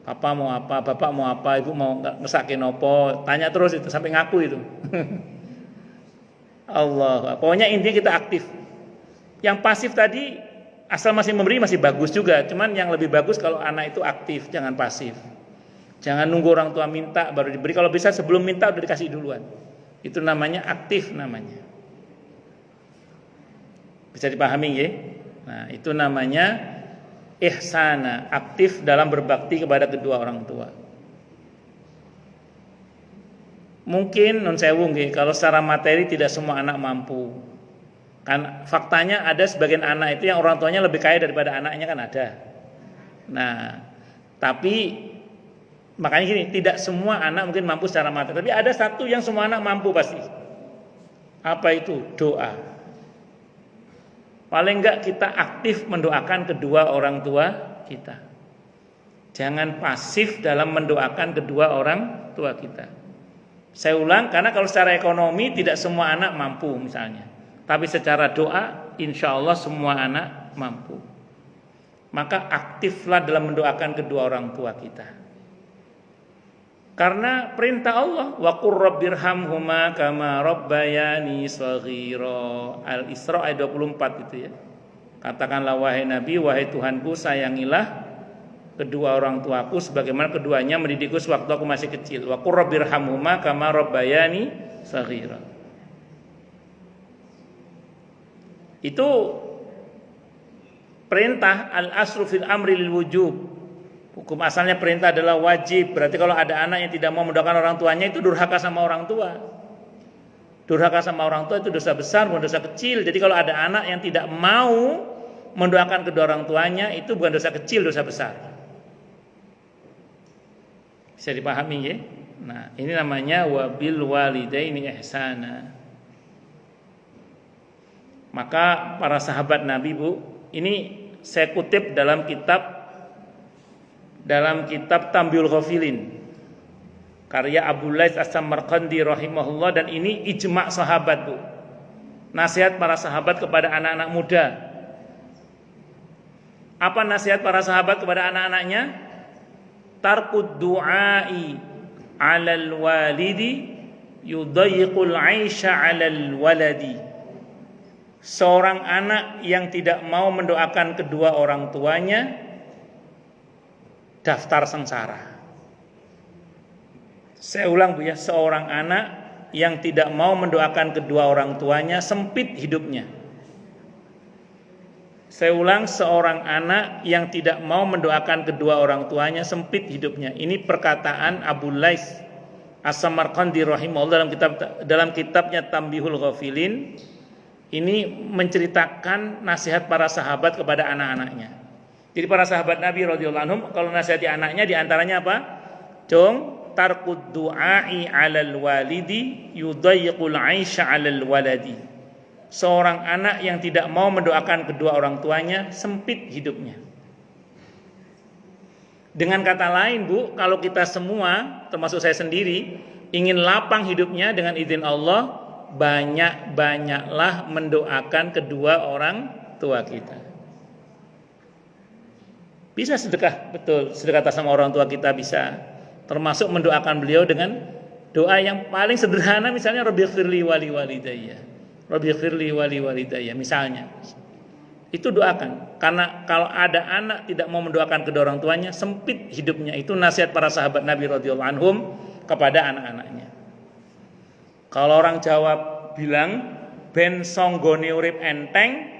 Papa mau apa, bapak mau apa, ibu mau ngesakin opo, tanya terus itu sampai ngaku itu. Allah, pokoknya intinya kita aktif. Yang pasif tadi asal masih memberi masih bagus juga, cuman yang lebih bagus kalau anak itu aktif, jangan pasif. Jangan nunggu orang tua minta baru diberi, kalau bisa sebelum minta udah dikasih duluan. Itu namanya aktif namanya. Bisa dipahami ya? Nah, itu namanya ihsana, aktif dalam berbakti kepada kedua orang tua. Mungkin nun sewu nggih, kalau secara materi tidak semua anak mampu. Kan faktanya ada sebagian anak itu yang orang tuanya lebih kaya daripada anaknya kan ada. Nah, tapi makanya gini, tidak semua anak mungkin mampu secara materi, tapi ada satu yang semua anak mampu pasti. Apa itu? Doa. Paling enggak kita aktif mendoakan kedua orang tua kita. Jangan pasif dalam mendoakan kedua orang tua kita. Saya ulang, karena kalau secara ekonomi tidak semua anak mampu misalnya. Tapi secara doa insya Allah semua anak mampu. Maka aktiflah dalam mendoakan kedua orang tua kita. Karena perintah Allah, wa qur rabbirhamhuma kama rabbayani shaghira. Al-Isra ayat 24 itu ya. Katakanlah wahai Nabi, wahai Tuhanku, sayangilah kedua orang tuaku sebagaimana keduanya mendidikku sewaktu aku masih kecil. Wa qur rabbirhamhuma kama rabbayani shaghira. Itu perintah al-asru fil amri lil wujub. Hukum asalnya perintah adalah wajib. Berarti kalau ada anak yang tidak mau mendoakan orang tuanya itu durhaka sama orang tua. Durhaka sama orang tua itu dosa besar bukan dosa kecil. Jadi kalau ada anak yang tidak mau mendoakan kedua orang tuanya itu bukan dosa kecil, dosa besar. Bisa dipahami ya? Nah, ini namanya wabil walidaini ihsana. Maka para sahabat Nabi, Bu, ini saya kutip dalam kitab Tambiul Ghafilin karya Abu Lais As-Samarqandi rahimahullah, dan ini ijma' sahabat, Bu. Nasihat para sahabat kepada anak-anak muda. Apa nasihat para sahabat kepada anak-anaknya? Tarkud du'ai 'alal walidi yudayyiqul 'aisha 'alal waladi. Seorang anak yang tidak mau mendoakan kedua orang tuanya daftar sengsara. Saya ulang, Bu, ya, seorang anak yang tidak mau mendoakan kedua orang tuanya sempit hidupnya. Saya ulang, seorang anak yang tidak mau mendoakan kedua orang tuanya sempit hidupnya. Ini perkataan Abu Lais As-Samarqandi rahimahullah dalam kitabnya Tambihul Ghafilin. Ini menceritakan nasihat para sahabat kepada anak-anaknya. Jadi para sahabat Nabi radhiyallahu anhum kalau nasihati anaknya diantaranya apa? Tarkud du'ai 'alal walidi yudayyiqul 'aisha 'alal waladi. Seorang anak yang tidak mau mendoakan kedua orang tuanya sempit hidupnya. Dengan kata lain, Bu, kalau kita semua termasuk saya sendiri ingin lapang hidupnya dengan izin Allah, banyak-banyaklah mendoakan kedua orang tua kita. Bisa sedekah, betul, sedekah atas nama orang tua kita bisa. Termasuk mendoakan beliau dengan doa yang paling sederhana, misalnya Rabbighfirli wali walidayya. Rabbighfirli wali walidayya misalnya. Itu doakan. Karena kalau ada anak tidak mau mendoakan kedua orang tuanya, sempit hidupnya. Itu nasihat para sahabat Nabi radhiyallahu anhum kepada anak-anaknya. Kalau orang Jawa bilang ben songgone urip enteng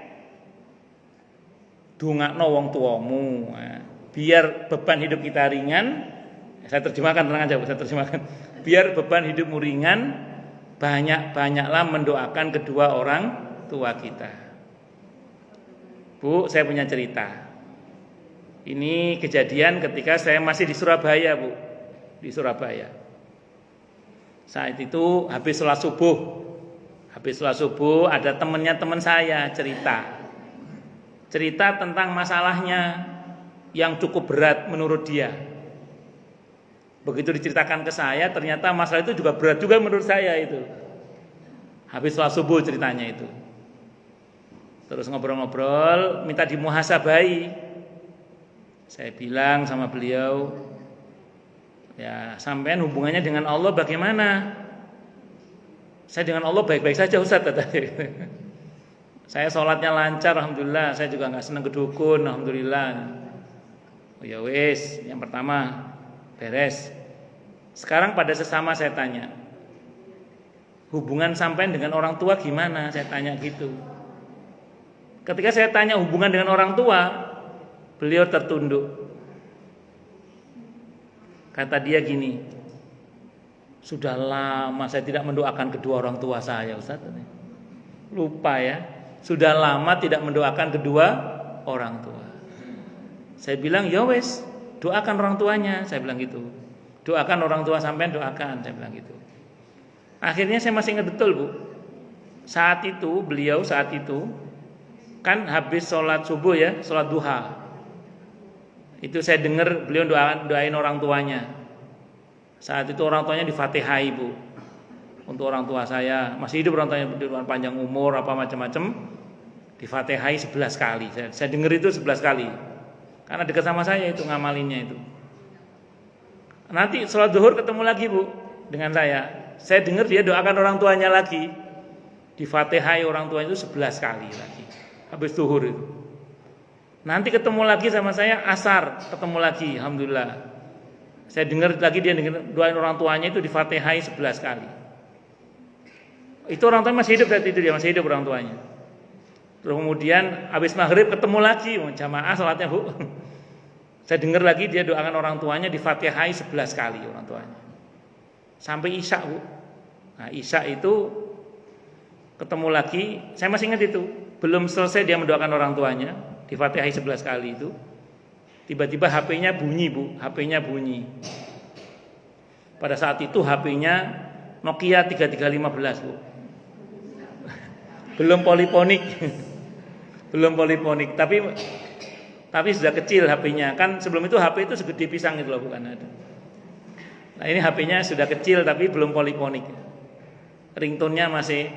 dongakno wong tuamu. Nah, biar beban hidup kita ringan. Saya terjemahkan, tenang aja, saya terjemahkan. Biar beban hidupmu ringan, banyak-banyaklah mendoakan kedua orang tua kita. Bu, saya punya cerita. Ini kejadian ketika saya masih di Surabaya, Bu. Di Surabaya. Saat itu habis sholat subuh ada teman saya cerita tentang masalahnya yang cukup berat menurut dia. Begitu diceritakan ke saya, ternyata masalah itu juga berat juga menurut saya itu. Habis sholat subuh ceritanya itu. Terus ngobrol-ngobrol, minta dimuhasabai. Saya bilang sama beliau, ya, sampean hubungannya dengan Allah bagaimana? Saya dengan Allah baik-baik saja, Ustaz, katanya. Saya sholatnya lancar, alhamdulillah. Saya juga nggak senang kedukun, alhamdulillah. Oh ya wes, yang pertama beres. Sekarang pada sesama saya tanya, hubungan sampean dengan orang tua gimana? Saya tanya gitu. Ketika saya tanya hubungan dengan orang tua, beliau tertunduk. Kata dia gini, sudah lama saya tidak mendoakan kedua orang tua saya, Ustaz. Lupa ya, sudah lama tidak mendoakan kedua orang tua. Saya bilang, ya wes, doakan orang tuanya. Saya bilang gitu. Doakan orang tua sampean, doakan. Saya bilang gitu. Akhirnya saya masih ingat betul, Bu. Beliau saat itu kan habis sholat subuh ya, sholat duha. Itu saya dengar beliau doain orang tuanya. Saat itu orang tuanya di-Fatihai, Bu. Untuk orang tua saya, masih hidup orang tuanya, dengan panjang umur apa macam-macam, di-Fatihai 11 kali. Saya dengar itu 11 kali. Karena dekat sama saya itu ngamalinnya itu. Nanti sholat zuhur ketemu lagi, Bu, dengan saya. Saya dengar dia doakan orang tuanya lagi. Di-Fatihai orang tuanya itu 11 kali lagi. Habis zuhur itu. Nanti ketemu lagi sama saya asar, ketemu lagi, alhamdulillah. Saya dengar lagi dia doain orang tuanya itu di-Fatihai 11 kali. Itu orang tuanya masih hidup saat itu, dia masih hidup orang tuanya. Terus kemudian habis maghrib ketemu lagi, jamaah salatnya, Bu. Saya dengar lagi dia doakan orang tuanya di-Fatihai 11 kali orang tuanya. Sampai Isya, Bu. Nah, Isya itu ketemu lagi, saya masih ingat itu. Belum selesai dia mendoakan orang tuanya, Di-Fatihahi 11 kali itu. Tiba-tiba HP-nya bunyi, Bu. HP-nya bunyi. Pada saat itu HP-nya Nokia 3315, Bu. Belum poliponik. Belum poliponik, tapi sudah kecil HP-nya. Kan sebelum itu HP itu segede pisang gitu loh, bukan ada. Nah, ini HP-nya sudah kecil tapi belum poliponik. Ringtone-nya masih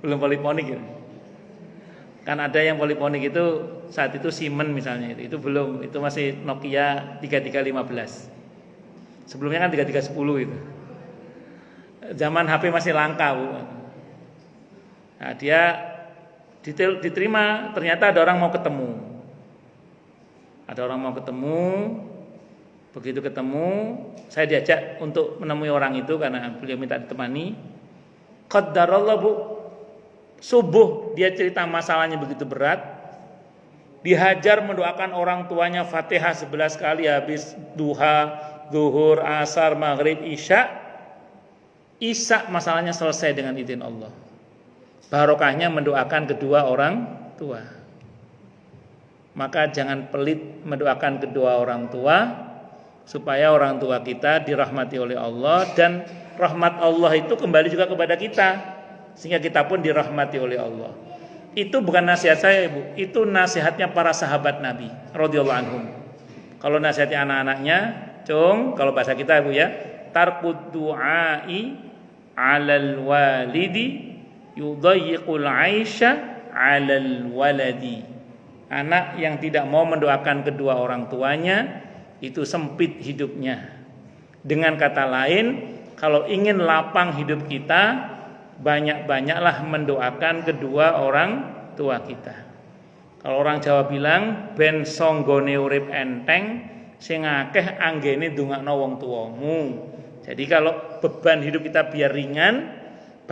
belum poliponik gitu. Kan ada yang poliponik itu saat itu Siemens misalnya itu belum, itu masih Nokia 3315. Sebelumnya kan 3310 itu. Zaman HP masih langka, Bu. Nah, dia diterima, ternyata ada orang mau ketemu. Ada orang mau ketemu. Begitu ketemu, saya diajak untuk menemui orang itu karena beliau minta ditemani. Qaddarallah, Bu. Subuh dia cerita masalahnya begitu berat. Dihajar mendoakan orang tuanya Fatihah 11 kali habis duha, zuhur, asar, maghrib, isya. Isya masalahnya selesai dengan izin Allah. Barokahnya mendoakan kedua orang tua. Maka jangan pelit mendoakan kedua orang tua supaya orang tua kita dirahmati oleh Allah, dan rahmat Allah itu kembali juga kepada kita sehingga kita pun dirahmati oleh Allah. Itu bukan nasihat saya, Ibu. Itu nasihatnya para sahabat Nabi radhiyallahu anhum. Kalau nasihatnya anak-anaknya, cung, kalau bahasa kita, Ibu ya, tarkud du'ai 'alal walidi yudayyiqul 'aisha 'alal waladi. Anak yang tidak mau mendoakan kedua orang tuanya itu sempit hidupnya. Dengan kata lain, kalau ingin lapang hidup kita, banyak-banyaklah mendoakan kedua orang tua kita. Kalau orang Jawa bilang ben songgone urip enteng, sing akeh anggene ndongakno wong tuamu. Jadi kalau beban hidup kita biar ringan,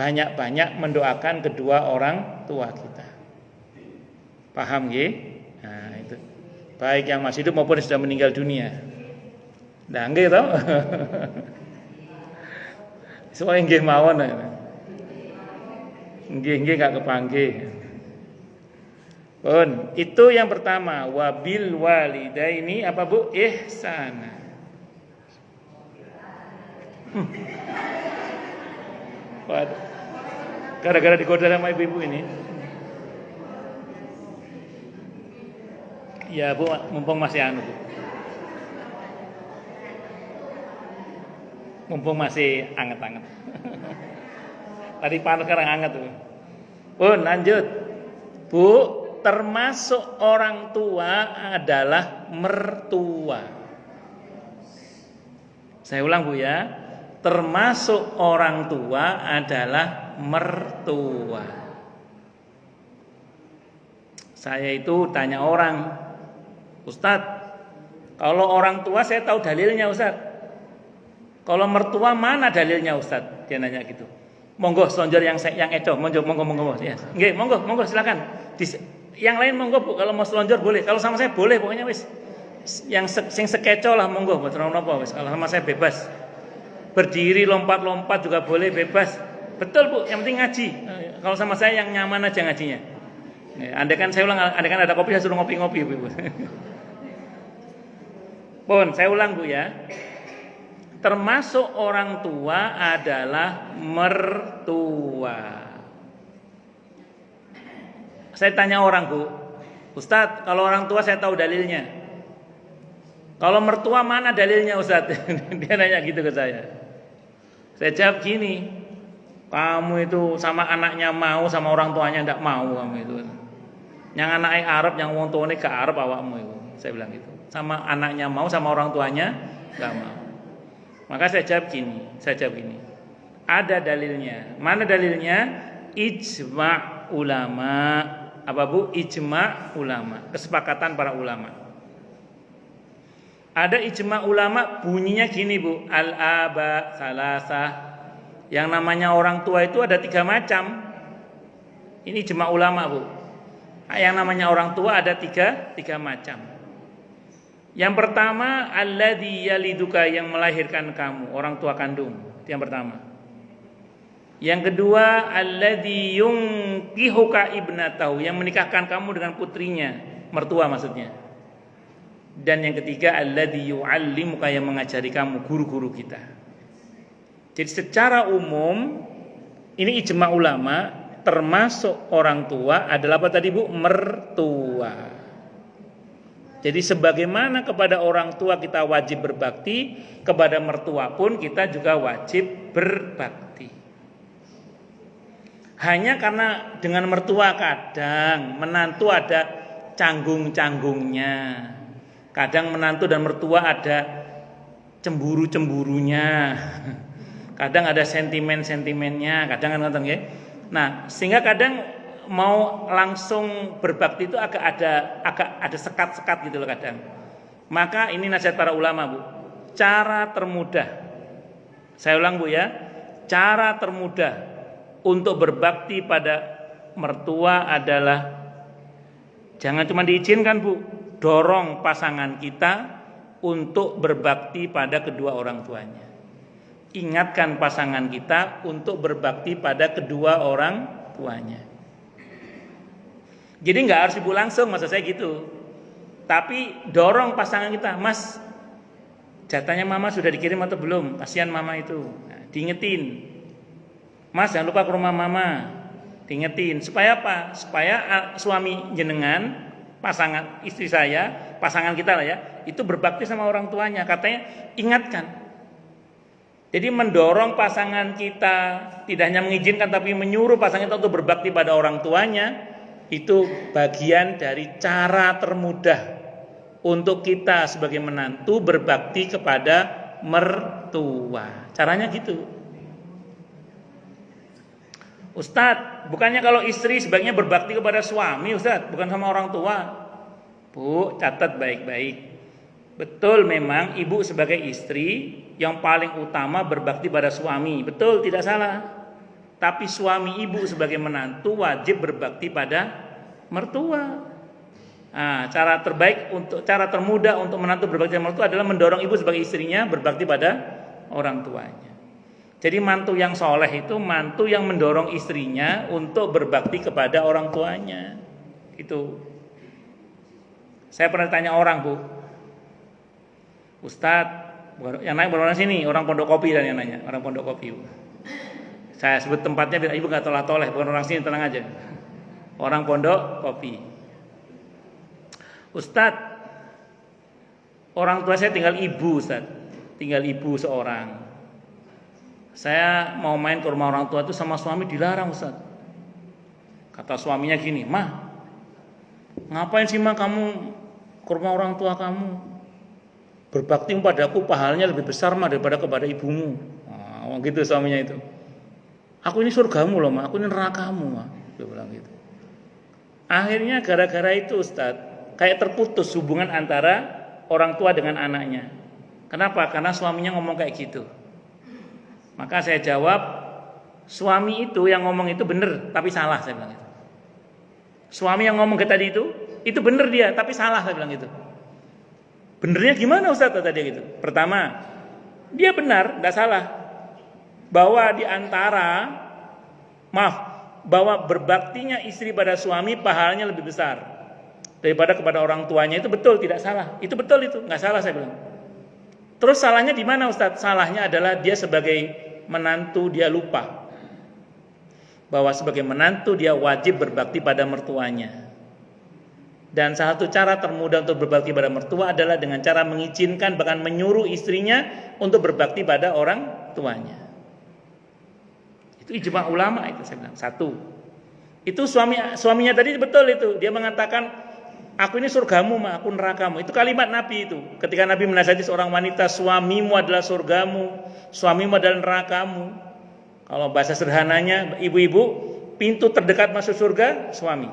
banyak-banyak mendoakan kedua orang tua kita. Paham nggih? Nah, itu. Baik yang masih hidup maupun yang sudah meninggal dunia. Nah, nggih to? Soale nggih mawon. Nggih gak kepanggih. Pun, itu yang pertama, wabil walidaini apa Bu? Ihsana. Waduh. Gara-gara digoda sama ibu-ibu ini. Ya Bu, mumpung masih anu Bu. Mumpung masih anget-anget. Tadi panas sekarang hangat tuh. Pun lanjut. Bu, termasuk orang tua adalah mertua. Saya ulang Bu ya. Termasuk orang tua adalah mertua. Saya itu tanya orang, Ustadz, kalau orang tua saya tahu dalilnya Ustadz. Kalau mertua mana dalilnya Ustadz? Dia nanya gitu. Monggo selonjor yang edo, monggo. Ya. Nggih, monggo silakan. Yang lain monggo Bu, kalau mau selonjor boleh. Kalau sama saya boleh pokoknya wis. Yang sing sekeco lah monggo, mboten napa wis. Kalau sama saya bebas. Berdiri lompat-lompat juga boleh, bebas. Betul Bu, yang penting ngaji. Kalau sama saya yang nyaman aja ngajinya. Andai kan saya ulang, andai kan ada kopi saya suruh ngopi-ngopi Bu. Pun saya ulang Bu ya. Termasuk orang tua adalah mertua. Saya tanya orang Bu, Ustadz, kalau orang tua saya tahu dalilnya. Kalau mertua mana dalilnya Ustadz? Dia nanya gitu ke saya. Saya jawab gini, kamu itu sama anaknya mau, sama orang tuanya tidak mau kamu itu. Yang anaknya Arab, yang wong tuane ke Arab awakmu itu. Saya bilang gitu. Sama anaknya mau, sama orang tuanya enggak mau. Maka saya jawab gini. Ada dalilnya. Mana dalilnya? Ijma' ulama. Apa Bu? Ijma' ulama. Kesepakatan para ulama. Ada ijma' ulama bunyinya gini Bu. Al-aba salasah. Yang namanya orang tua itu ada 3 macam. Ini ijma' ulama Bu. Yang namanya orang tua ada tiga macam. Yang pertama, alladzi yaliduka, yang melahirkan kamu, orang tua kandung. Itu yang pertama. Yang kedua, alladzi yunkihuka ibnatahu, yang menikahkan kamu dengan putrinya, mertua maksudnya. Dan yang ketiga, alladzi yu'allimuka, yang mengajari kamu, guru-guru kita. Jadi secara umum ini ijma ulama, termasuk orang tua adalah apa tadi Bu? Mertua. Jadi sebagaimana kepada orang tua kita wajib berbakti, kepada mertua pun kita juga wajib berbakti. Hanya karena dengan mertua kadang menantu ada canggung-canggungnya. Kadang menantu dan mertua ada cemburu-cemburunya. Kadang ada sentimen-sentimennya, kadang kan ya. Nah, sehingga kadang mau langsung berbakti itu agak ada sekat-sekat gitu loh kadang. Maka ini nasihat para ulama, Bu. Cara termudah. Saya ulang, Bu ya. Cara termudah untuk berbakti pada mertua adalah jangan cuma diizinkan, Bu, dorong pasangan kita untuk berbakti pada kedua orang tuanya. Ingatkan pasangan kita untuk berbakti pada kedua orang tuanya. Jadi nggak harus ibu langsung, maksud saya gitu. Tapi dorong pasangan kita, Mas, jatahnya mama sudah dikirim atau belum? Kasihan mama itu. Nah, diingetin. Mas, jangan lupa ke rumah mama. Diingetin. Supaya apa? Supaya suami jenengan, pasangan istri saya, pasangan kita lah ya, itu berbakti sama orang tuanya. Katanya ingatkan. Jadi mendorong pasangan kita, tidak hanya mengizinkan tapi menyuruh pasangan kita untuk berbakti pada orang tuanya, itu bagian dari cara termudah untuk kita sebagai menantu berbakti kepada mertua. Caranya gitu. Ustadz, bukannya kalau istri sebaiknya berbakti kepada suami, Ustadz, bukan sama orang tua. Bu, catat baik-baik. Betul, memang ibu sebagai istri yang paling utama berbakti pada suami. Betul, tidak salah. Tapi suami ibu sebagai menantu wajib berbakti pada mertua. Nah, cara termudah untuk menantu berbakti pada mertua adalah mendorong ibu sebagai istrinya berbakti pada orang tuanya. Jadi mantu yang soleh itu mantu yang mendorong istrinya untuk berbakti kepada orang tuanya. Itu. Saya pernah tanya orang, Bu. Ustadz, yang naik berapa sini? Orang Pondok Kopi dan yang nanya, orang Pondok Kopi. Bu. Saya sebut tempatnya biar ibu nggak toleh-toleh, bukan orang sini, tenang aja. Orang Pondok Kopi. Ustadz, orang tua saya tinggal ibu, Ustadz. Tinggal ibu seorang. Saya mau main ke rumah orang tua itu sama suami dilarang, Ustaz. Kata suaminya gini, "Mah, ngapain sih mah kamu ke rumah orang tua kamu? Berbakti padaku pahalanya lebih besar mah daripada kepada ibumu." Nah, gitu suaminya itu. "Aku ini surgamu loh, mah. Aku ini nerakamu, mah." Dia bilang gitu. Akhirnya gara-gara itu, Ustaz, kayak terputus hubungan antara orang tua dengan anaknya. Kenapa? Karena suaminya ngomong kayak gitu. Maka saya jawab, suami itu yang ngomong itu benar, tapi salah, saya bilang itu. Suami yang ngomong tadi itu benar dia, tapi salah, saya bilang itu. Benernya gimana Ustaz tadi gitu? Pertama, dia benar, tidak salah. Bahwa bahwa berbaktinya istri pada suami pahalanya lebih besar daripada kepada orang tuanya, itu betul, tidak salah. Itu betul itu, nggak salah saya bilang. Terus salahnya di mana Ustaz? Salahnya adalah dia sebagai menantu dia lupa bahwa sebagai menantu dia wajib berbakti pada mertuanya. Dan salah satu cara termudah untuk berbakti pada mertua adalah dengan cara mengizinkan bahkan menyuruh istrinya untuk berbakti pada orang tuanya. Itu ijma ulama itu saya bilang. Satu. Itu suaminya tadi betul itu. Dia mengatakan, "Aku ini surgamu, mah, aku nerakamu." Itu kalimat Nabi itu. Ketika Nabi menasihati seorang wanita, "Suamimu adalah surgamu, suamimu adalah nerakamu." Kalau bahasa sederhananya, ibu-ibu, pintu terdekat masuk surga suami.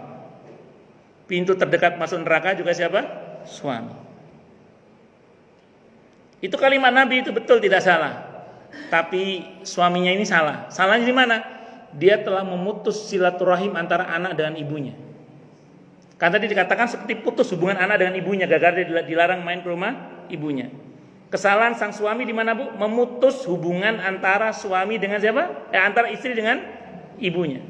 Pintu terdekat masuk neraka juga siapa? Suami. Itu kalimat Nabi itu betul, tidak salah. Tapi suaminya ini salah. Salahnya di mana? Dia telah memutus silaturahim antara anak dengan ibunya. Kan tadi dikatakan seperti putus hubungan anak dengan ibunya gara-gara dia dilarang main ke rumah ibunya. Kesalahan sang suami di mana, Bu? Memutus hubungan antara suami dengan siapa? Antara istri dengan ibunya.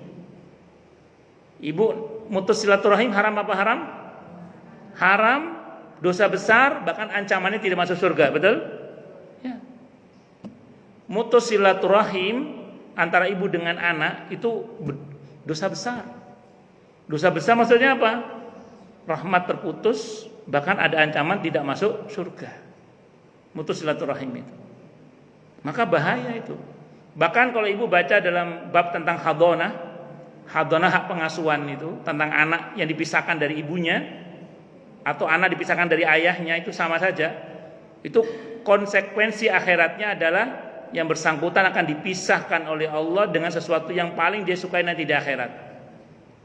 Ibu mutus silaturahim haram apa haram? Haram, dosa besar, bahkan ancamannya tidak masuk surga, betul? Ya. Mutus silaturahim antara ibu dengan anak itu dosa besar. Dosa besar maksudnya apa? Rahmat terputus, bahkan ada ancaman tidak masuk surga. Mutus silaturahim itu. Maka bahaya itu. Bahkan kalau ibu baca dalam bab tentang hadonah hak pengasuhan itu, tentang anak yang dipisahkan dari ibunya atau anak dipisahkan dari ayahnya, itu sama saja. Itu konsekuensi akhiratnya adalah yang bersangkutan akan dipisahkan oleh Allah dengan sesuatu yang paling dia sukai nanti di akhirat.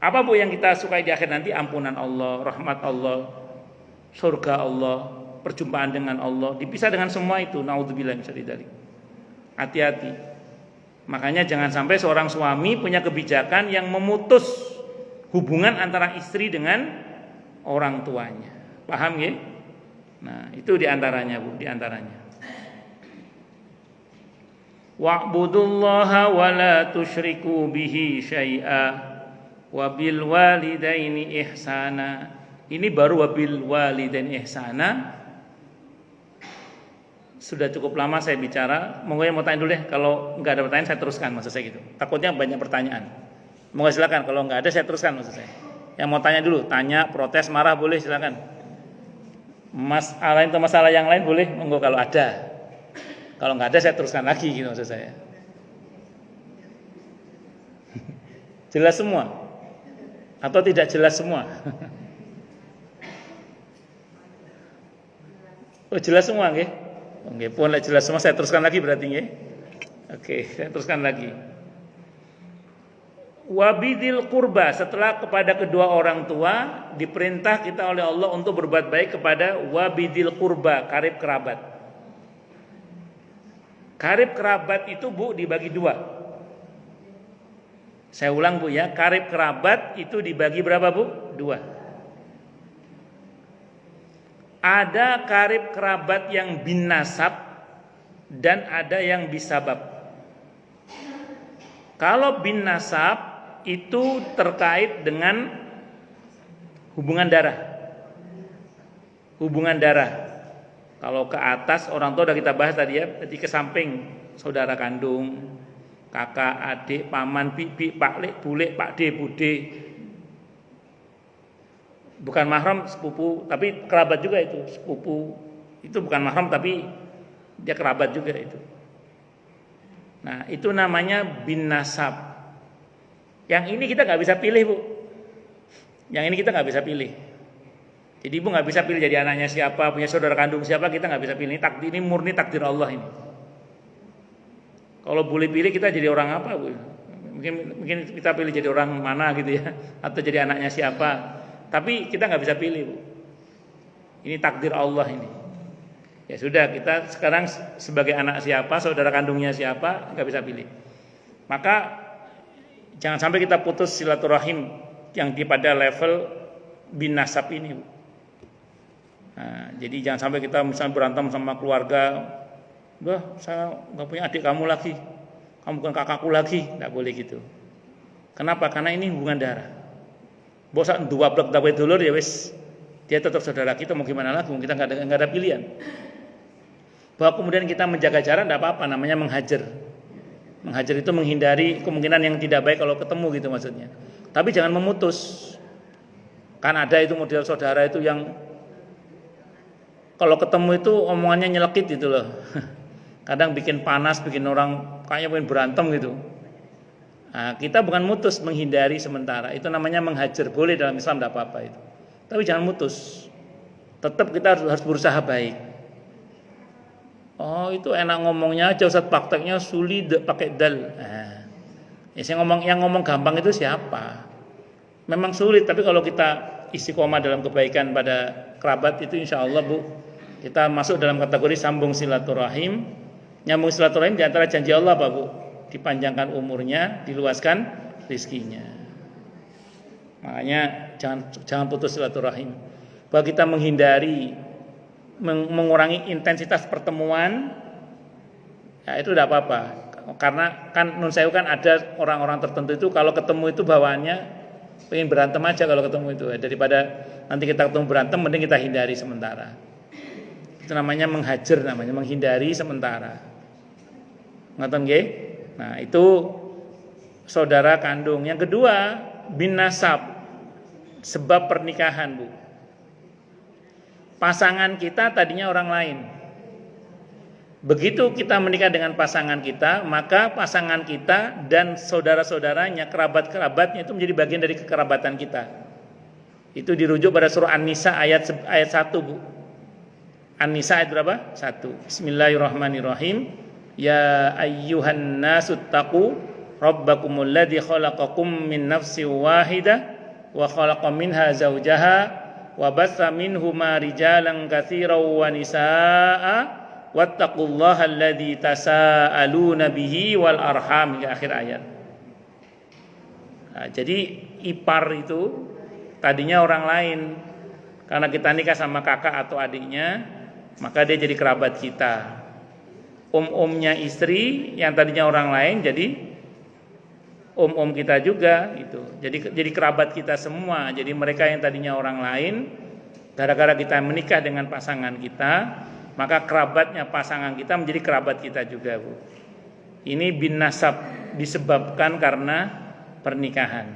Apa Bu yang kita sukai di akhirat nanti? Ampunan Allah, rahmat Allah, surga Allah, perjumpaan dengan Allah, dipisah dengan semua itu. Naudzubillah min syarri dzalik. Hati-hati. Makanya jangan sampai seorang suami punya kebijakan yang memutus hubungan antara istri dengan orang tuanya. Paham ya? Nah, itu diantaranya, Bu, diantaranya. Wa'budullaha wa la tusyriku bihi syai'a wa bil walidaini ihsana. Ini baru wabil walidaini ihsana. Sudah cukup lama saya bicara. Monggo yang mau tanya dulu deh. Kalau nggak ada pertanyaan saya teruskan, maksud saya gitu. Takutnya banyak pertanyaan. Monggo silakan. Kalau nggak ada saya teruskan, maksud saya. Yang mau tanya dulu, tanya, protes, marah boleh, silakan. Masalah itu masalah yang lain boleh, monggo kalau ada. Kalau nggak ada saya teruskan lagi, gitu maksud saya. Jelas semua? Atau tidak jelas semua? Oh jelas semua, nggih? Oke, pun jelas semua saya teruskan lagi berarti nggih. Oke, saya teruskan lagi. Wabidil qurba, setelah kepada kedua orang tua diperintah kita oleh Allah untuk berbuat baik kepada wabidil qurba, karib kerabat. Karib kerabat itu Bu dibagi dua. Saya ulang Bu ya, karib kerabat itu dibagi berapa Bu? Dua. Ada karib kerabat yang bin nasab dan ada yang bisabab. Kalau bin nasab itu terkait dengan hubungan darah. Hubungan darah. Kalau ke atas orang tua sudah kita bahas tadi ya, berarti ke samping saudara kandung, kakak, adik, paman, bibi, pak lek, bule, pak de, bude. Bukan mahram, sepupu, tapi kerabat juga itu. Sepupu itu bukan mahram tapi dia kerabat juga itu. Nah, itu namanya bin nasab. Yang ini kita nggak bisa pilih, Bu. Yang ini kita nggak bisa pilih. Jadi Ibu nggak bisa pilih jadi anaknya siapa, punya saudara kandung siapa, kita nggak bisa pilih. Ini murni takdir Allah ini. Kalau boleh pilih kita jadi orang apa, Bu? Mungkin kita pilih jadi orang mana gitu ya, atau jadi anaknya siapa. Tapi kita nggak bisa pilih, Bu. Ini takdir Allah ini. Ya sudah, kita sekarang sebagai anak siapa, saudara kandungnya siapa, nggak bisa pilih. Maka jangan sampai kita putus silaturahim yang di pada level bin nasab ini, Bu. Nah, jadi jangan sampai kita misalnya berantem sama keluarga, "Bah, saya nggak punya adik kamu lagi, kamu bukan kakakku lagi," nggak boleh gitu. Kenapa? Karena ini hubungan darah. Bosan dua blok dapat dulur ya wis, dia tetap saudara kita, mau gimana lagi? Kita nggak ada pilihan. Bahwa kemudian kita menjaga jarak tidak apa-apa, namanya menghajar. Menghajar itu menghindari kemungkinan yang tidak baik kalau ketemu gitu maksudnya. Tapi jangan memutus. Kan ada itu model saudara itu yang kalau ketemu itu omongannya nyelekit gitu loh. Kadang bikin panas, bikin orang kayaknya pengen berantem gitu. Nah, kita bukan mutus, menghindari sementara. Itu namanya menghajar. Boleh dalam Islam, tidak apa-apa itu. Tapi jangan mutus. Tetap kita harus berusaha baik. Oh, itu enak ngomongnya aja, Ustaz, prakteknya sulit pakai dal. Nah, yang ngomong gampang itu siapa? Memang sulit, tapi kalau kita istiqomah dalam kebaikan pada kerabat itu insya Allah, Bu, kita masuk dalam kategori sambung silaturahim. Nyambung silaturahim di antara janji Allah apa, Bu? Dipanjangkan umurnya, diluaskan rizkinya. Makanya jangan putus silaturahim. Bahwa kita menghindari mengurangi intensitas pertemuan, ya itu tidak apa-apa. Karena kan nun sewu kan ada orang-orang tertentu itu kalau ketemu itu bawaannya pengen berantem aja kalau ketemu itu. Daripada nanti kita ketemu berantem, mending kita hindari sementara. Itu namanya menghajar, namanya menghindari sementara. Ngoten nggih? Nah, itu saudara kandung. Yang kedua, bin nasab, sebab pernikahan, Bu. Pasangan kita tadinya orang lain. Begitu kita menikah dengan pasangan kita, maka pasangan kita dan saudara-saudaranya, kerabat-kerabatnya itu menjadi bagian dari kekerabatan kita. Itu dirujuk pada surah An-Nisa ayat 1, Bu. An-Nisa ayat berapa? 1. Bismillahirrahmanirrahim. Ya ayyuhan nasu taqu rabbakumul ladzi khalaqakum min nafsin wahidah wa khalaqa minha zawjaha wa batha minhuma rijalan katsiran wa nisaa'a wattaqullaha alladzi tasaaluna bihi wal arham, hingga akhir ayat. Nah, jadi ipar itu tadinya orang lain. Karena kita nikah sama kakak atau adiknya, maka dia jadi kerabat kita. Om-omnya istri yang tadinya orang lain jadi om-om kita juga gitu. Jadi kerabat kita semua. Jadi mereka yang tadinya orang lain, gara-gara kita menikah dengan pasangan kita, maka kerabatnya pasangan kita menjadi kerabat kita juga, Bu. Ini bin nasab, disebabkan karena pernikahan.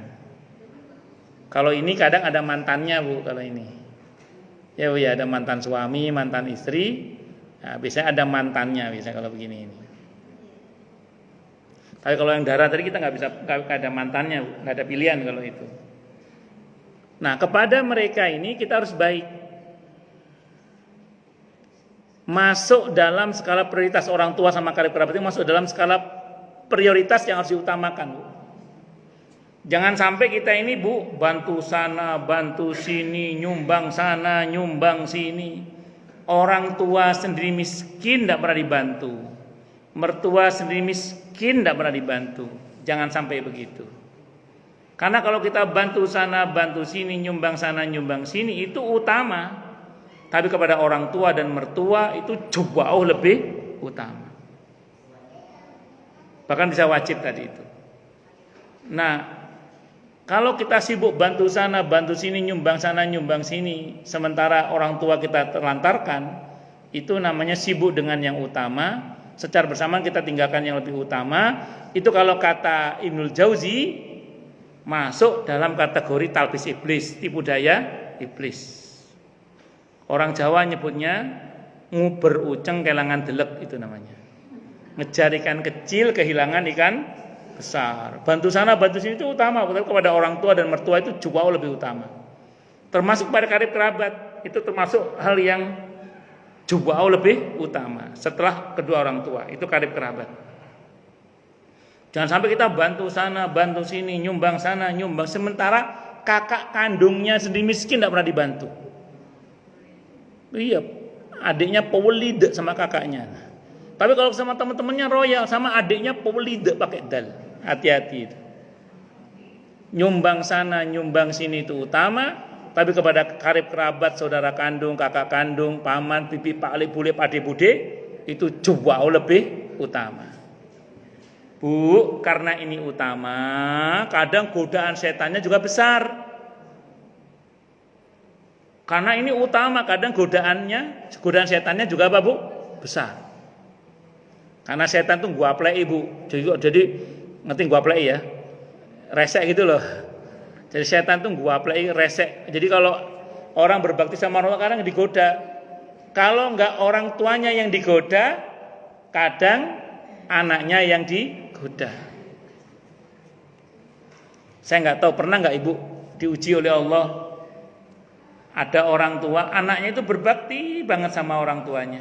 Kalau ini kadang ada mantannya, Bu, kalau ini. Ya, Bu, ya, ada mantan suami, mantan istri. Nah, biasanya ada mantannya, bisa kalau begini ini. Tapi kalau yang darah tadi kita nggak ada mantannya, nggak ada pilihan kalau itu. Nah, kepada mereka ini kita harus baik. Masuk dalam skala prioritas orang tua sama karib kerabat itu masuk dalam skala prioritas yang harus diutamakan, Bu. Jangan sampai kita ini, Bu, bantu sana, bantu sini, nyumbang sana, nyumbang sini. Orang tua sendiri miskin tidak pernah dibantu. Mertua sendiri miskin tidak pernah dibantu. Jangan sampai begitu. Karena kalau kita bantu sana, bantu sini, nyumbang sana, nyumbang sini, itu utama. Tapi kepada orang tua dan mertua itu jauh lebih utama. Bahkan bisa wajib tadi itu. Nah, kalau kita sibuk bantu sana, bantu sini, nyumbang sana, nyumbang sini, sementara orang tua kita terlantarkan, itu namanya sibuk dengan yang utama. Secara bersamaan kita tinggalkan yang lebih utama. Itu kalau kata Ibnul Jauzi masuk dalam kategori talbis iblis, tipu daya iblis. Orang Jawa nyebutnya nguber uceng kelangan delek, itu namanya. Ngejar ikan kecil kehilangan ikan besar. Bantu sana, bantu sini itu utama, tapi kepada orang tua dan mertua itu jauh lebih utama. Termasuk pada karib kerabat, itu termasuk hal yang jauh lebih utama setelah kedua orang tua, itu karib kerabat. Jangan sampai kita bantu sana, bantu sini, nyumbang sana, nyumbang, sementara kakak kandungnya sendiri miskin tidak pernah dibantu. Iya, adiknya powelide sama kakaknya. Tapi kalau sama teman-temannya royal, sama adiknya powelide pakai dal. Hati-hati itu. Nyumbang sana, nyumbang sini itu utama, tapi kepada karib kerabat, saudara kandung, kakak kandung, paman, bibi, paklik, bule, pade, bude, itu jauh lebih utama. Bu, karena ini utama, kadang godaan setannya juga besar. Karena ini utama, kadang godaan setannya juga apa, Bu? Besar. Karena setan tuh gua play, Ibu. Jadi ngerti gua play ya? Resek gitu loh. Jadi setan tuh gua play resek. Jadi kalau orang berbakti sama orang tua kadang digoda. Kalau enggak orang tuanya yang digoda, kadang anaknya yang digoda. Saya enggak tahu, pernah enggak Ibu diuji oleh Allah? Ada orang tua, anaknya itu berbakti banget sama orang tuanya.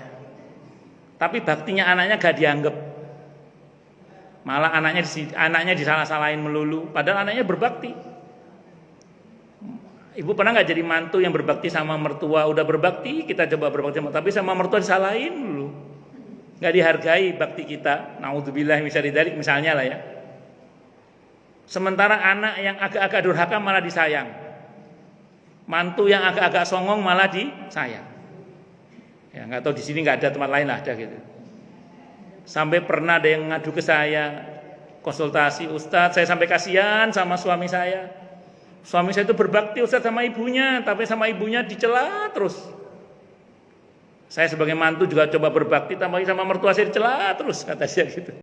Tapi baktinya anaknya gak dianggap. Malah anaknya disalah-salahin melulu. Padahal anaknya berbakti. Ibu pernah gak jadi mantu yang berbakti sama mertua? Udah berbakti, kita coba berbakti sama, tapi sama mertua disalahin dulu. Gak dihargai bakti kita. Naudzubillah misalnya lah ya. Sementara anak yang agak-agak durhaka malah disayang. Mantu yang agak-agak songong malah disayang. Ya nggak tahu di sini nggak ada, tempat lain ada gitu. Sampai pernah ada yang ngadu ke saya, konsultasi, Ustadz, saya sampai kasihan sama suami saya. Suami saya itu berbakti Ustadz sama ibunya, tapi sama ibunya dicela terus. Saya sebagai mantu juga coba berbakti, tapi sama mertua saya dicela terus, kata dia gitu.